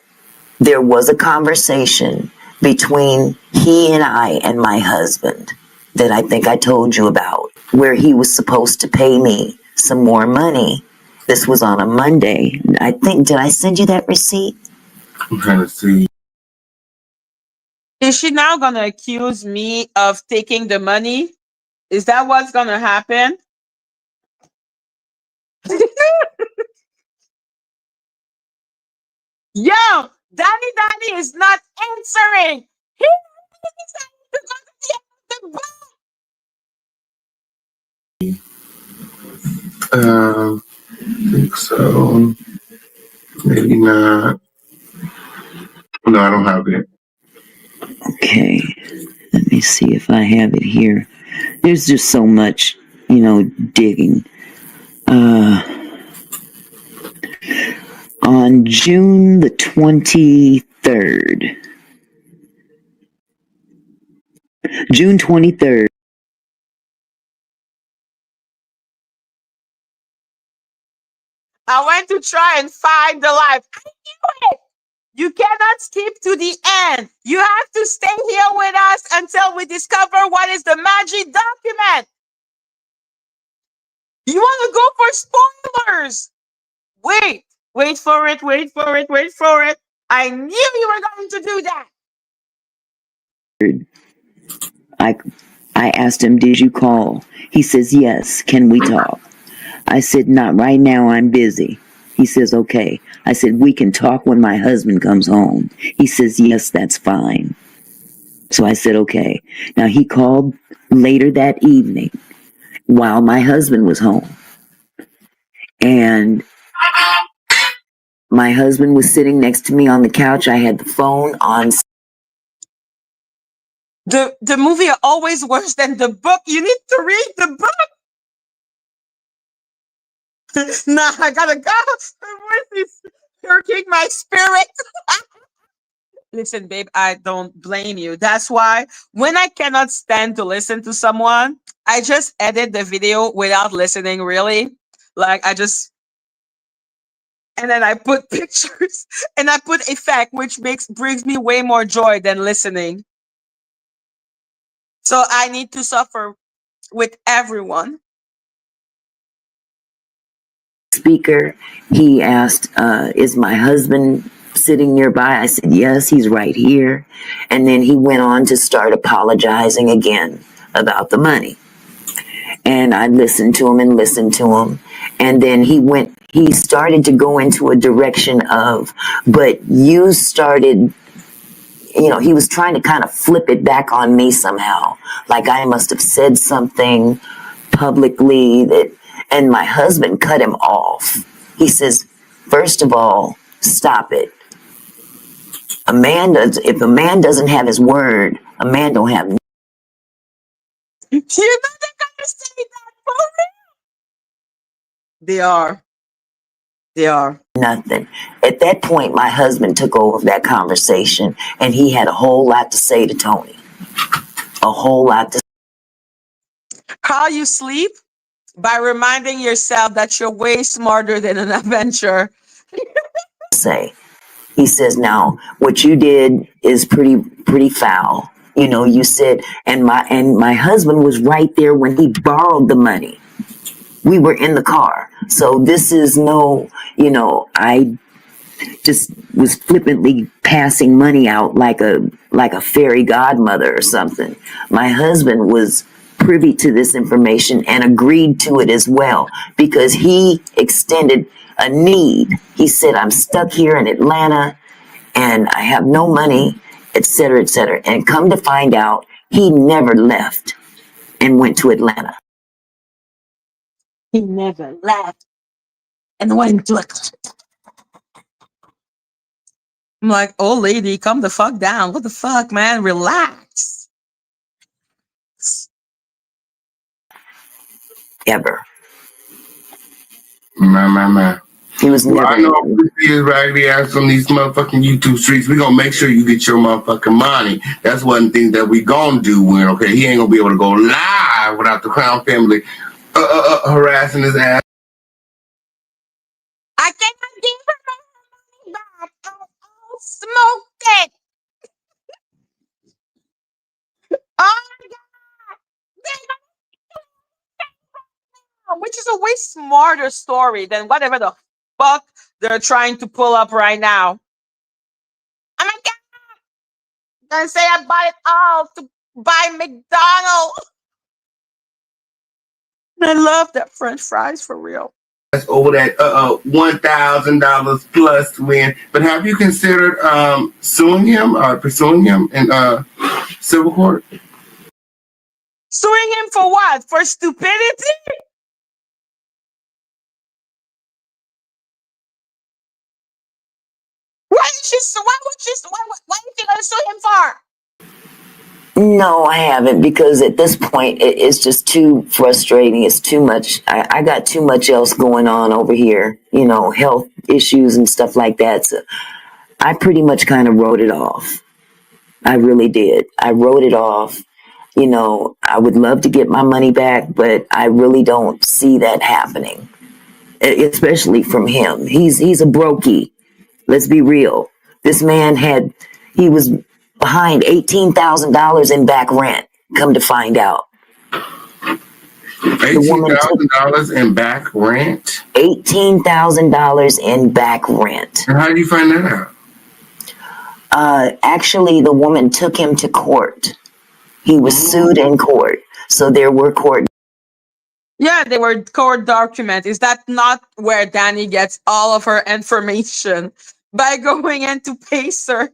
S3: there was a conversation between he and I and my husband that I think I told you about, where he was supposed to pay me some more money. This was on a Monday. Did I send you that receipt?
S4: I'm trying to see.
S1: Is she now gonna accuse me of taking the money? Is that what's gonna happen? Yo, Dani is not answering. He decided to go to the end of the book.
S4: I think so. Maybe not. No, I don't have it.
S3: Okay, let me see if I have it here. There's just so much, digging. On June the 23rd. June 23rd.
S1: I went to try and find the life. I knew it. You cannot skip to the end. You have to stay here with us until we discover what is the Madgie document. You want to go for spoilers? Wait for it. I knew you were going to do that.
S3: I asked him, did you call? He says, yes. Can we talk? I said, not right now. I'm busy. He says, okay. I said, we can talk when my husband comes home. He says, yes, that's fine. So I said, okay. Now he called later that evening while my husband was home. And my husband was sitting next to me on the couch. I had the phone on.
S1: The movie are always worse than the book. You need to read the book. Nah, I gotta go. You're hurting my spirit. Listen, babe, I don't blame you. That's why when I cannot stand to listen to someone, I just edit the video without listening, really. Like, I just, and then I put pictures and I put effect, which brings me way more joy than listening. So I need to suffer with everyone.
S3: Speaker, he asked, is my husband sitting nearby? I said, yes, he's right here. And then he went on to start apologizing again about the money. And I listened to him and listened to him. And then he started to go into a direction of, but you started, he was trying to kind of flip it back on me somehow. Like I must have said something publicly that, and my husband cut him off. He says, first of all, stop it. If a man doesn't have his word, a man don't have
S1: You know they're gonna say that for real. They are. They are.
S3: nothing. At that point, my husband took over that conversation and he had a whole lot to say to Tony. A whole lot to
S1: How you sleep? By reminding yourself that you're way smarter than an adventure.
S3: say. He says, now, what you did is pretty foul. You said, and my husband was right there when he borrowed the money. We were in the car. So this is I just was flippantly passing money out like a fairy godmother or something. My husband was privy to this information and agreed to it as well because he extended a need. He said, I'm stuck here in Atlanta and I have no money, et cetera, et cetera. And come to find out, he never left and went to Atlanta.
S1: He never left and went to it. I'm like, oh, lady, calm the fuck down. What the fuck, man? Relax.
S3: Ever.
S4: My.
S3: He was
S4: Well,
S3: never.
S4: I know this is raggedy ass on these motherfucking YouTube streets. We gonna make sure you get your motherfucking money. That's one thing that we gonna do. When he ain't gonna be able to go live without the Crown family harassing his ass.
S1: I cannot give her my money back. I'll smoke it. Oh my god. Which is a way smarter story than whatever the fuck they're trying to pull up right now. Oh my god. Gonna say I bought it all to buy McDonald's. I love that French fries for real.
S4: Over that $1,000 plus win. But have you considered suing him or pursuing him in civil court?
S1: Suing him for what? For stupidity? Why is she gonna sue him for?
S3: No, I haven't because at this point it's just too frustrating. It's too much. I got too much else going on over here, health issues and stuff like that. So I pretty much kind of wrote it off. I really did. I wrote it off. I would love to get my money back, but I really don't see that happening, especially from him. He's a brokey. Let's be real. This man he was behind $18,000 in back rent. Come to find out,
S4: $18,000 in back rent.
S3: $18,000 in back rent.
S4: And how did you find that
S3: out? Actually, the woman took him to court. He was sued in court, so there were court.
S1: Yeah, they were court documents. Is that not where Dani gets all of her information? By going into Pacer.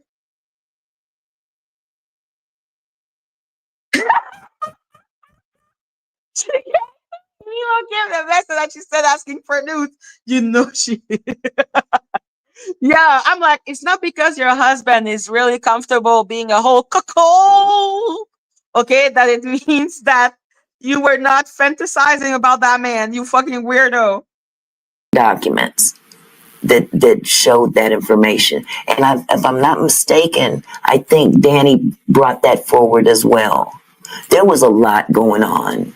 S1: You don't give the message that she said asking for news. She. Yeah, I'm like, it's not because your husband is really comfortable being a whole cuckold, okay, that it means that you were not fantasizing about that man. You fucking weirdo.
S3: Documents. that showed that information. And if I'm not mistaken, I think Dani brought that forward as well. There was a lot going on.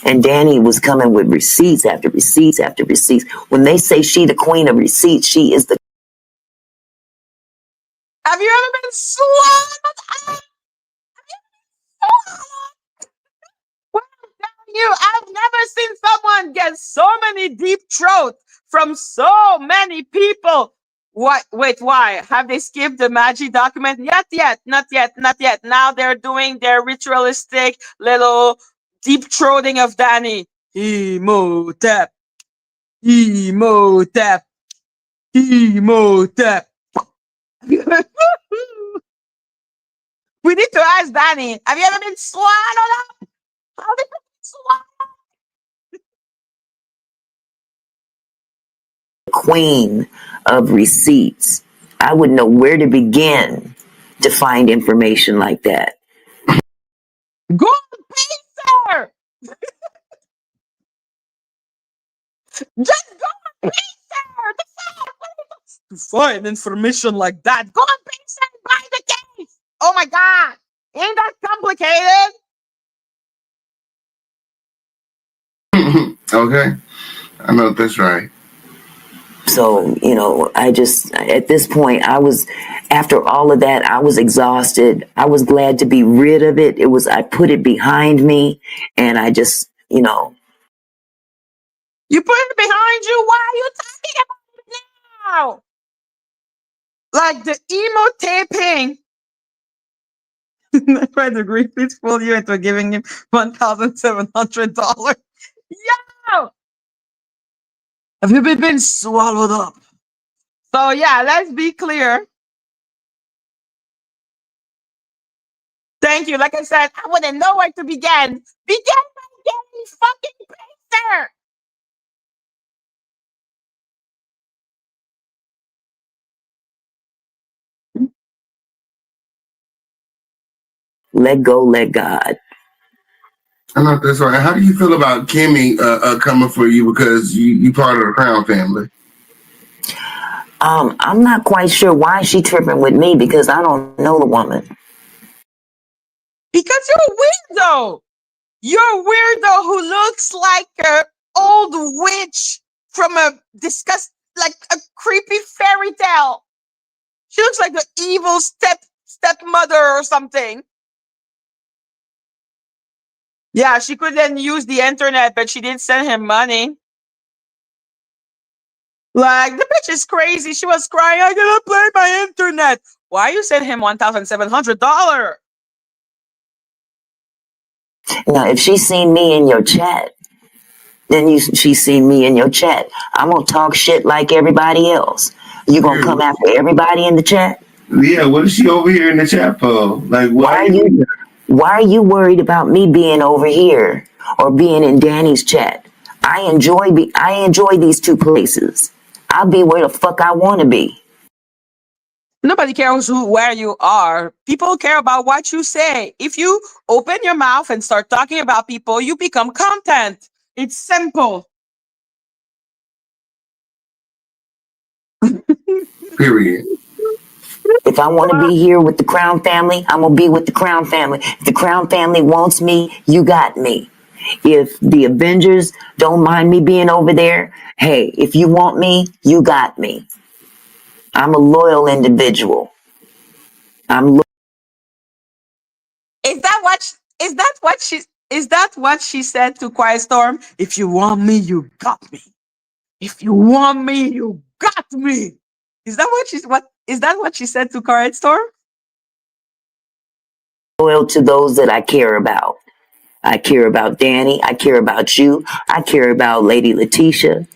S3: And Dani was coming with receipts after receipts after receipts. When they say she the queen of receipts, she is the.
S1: Have you ever been swallowed? Well, I'm telling you, I've never seen someone get so many deep throat from so many people. What? Wait, why? Have they skipped the Madgie document? Not yet, not yet, not yet. Now they're doing their ritualistic little deep throating of Dani. Emotep, emotep, emotep. We need to ask Dani. Have you ever been swallowed up? How did you get swallowed?
S3: Queen of receipts. I wouldn't know where to begin to find information like that.
S1: Go on Pacer! Just go on Pacer! To find information like that, go on Pacer and buy the case! Oh my god! Ain't that complicated?
S4: Okay, I know that's right.
S3: So, I just, at this point, after all of that, I was exhausted. I was glad to be rid of it. I put it behind me, and I just,
S1: You put it behind you? Why are you talking about it now? Like the emo taping. I tried to agree, please fool you into giving him $1,700. Yo! Have you been swallowed up? So yeah, let's be clear. Thank you. Like I said, I wouldn't know where to begin. Begin by getting fucking Pacer.
S3: let go, let God.
S4: I know that's right. How do you feel about Kimmy coming for you because you part of the Crown family?
S3: I'm not quite sure why she tripping with me because I don't know the woman.
S1: Because you're a weirdo. You're a weirdo who looks like an old witch from a like a creepy fairy tale. She looks like the evil stepmother or something. Yeah, she could then use the internet, but she didn't send him money. Like, the bitch is crazy. She was crying, I cannot play my internet. Why you send him $1,700?
S3: Now, if she's seen me in your chat, then she's seen me in your chat. I'm going to talk shit like everybody else. You going to come after everybody in the chat?
S4: Yeah, what is she over here in the chat for? Like, why
S3: are you worried about me being over here or being in Dani's chat? I enjoy these two places. I'll be where the fuck I want to be.
S1: Nobody cares where you are. People care about what you say. If you open your mouth and start talking about people, you become content. It's simple.
S4: Period.
S3: If I want to be here with the Crown family, I'm going to be with the Crown family. If the Crown family wants me, you got me. If the Avengers don't mind me being over there, hey, if you want me, you got me. I'm a loyal individual.
S1: Is that what she said to Quiet Storm? If you want me, you got me. If you want me, you got me. Is that what she said to Quiet Storm?
S3: Loyal to those that I care about. I care about Dani. I care about you. I care about Lady Letitia.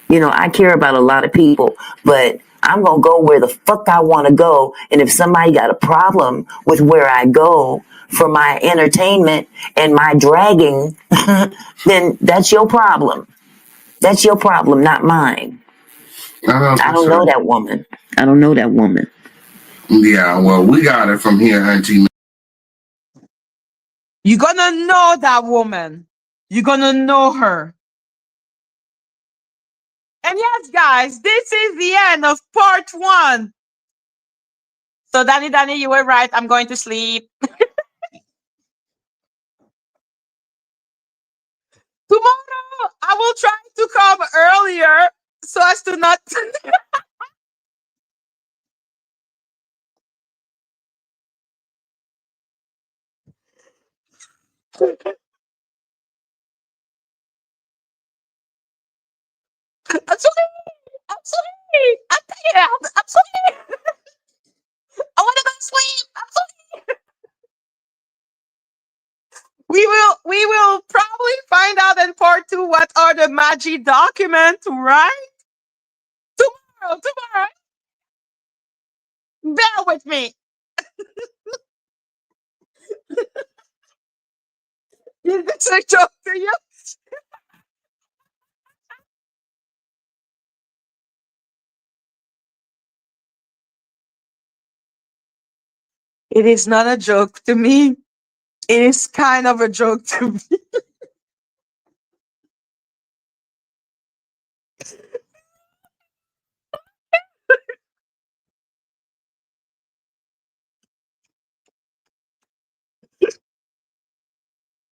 S3: I care about a lot of people, but I'm going to go where the fuck I want to go. And if somebody got a problem with where I go for my entertainment and my dragging, then that's your problem. That's your problem, not mine. I don't know that woman. I don't know that woman.
S4: Yeah, well, we got it from here, Auntie.
S1: You're gonna know that woman. You're gonna know her. And yes, guys, this is the end of part one. So, Danny, you were right. I'm going to sleep. Tomorrow, I will try to come earlier so as to not. I'm sorry. I'm sorry. I'm tired. I'm sorry. I want to go to sleep. I'm sorry. We will probably find out in part two what are the Madgie documents, right? Tomorrow. Bear with me. Is this a joke to you? It is not a joke to me. It is kind of a joke to me.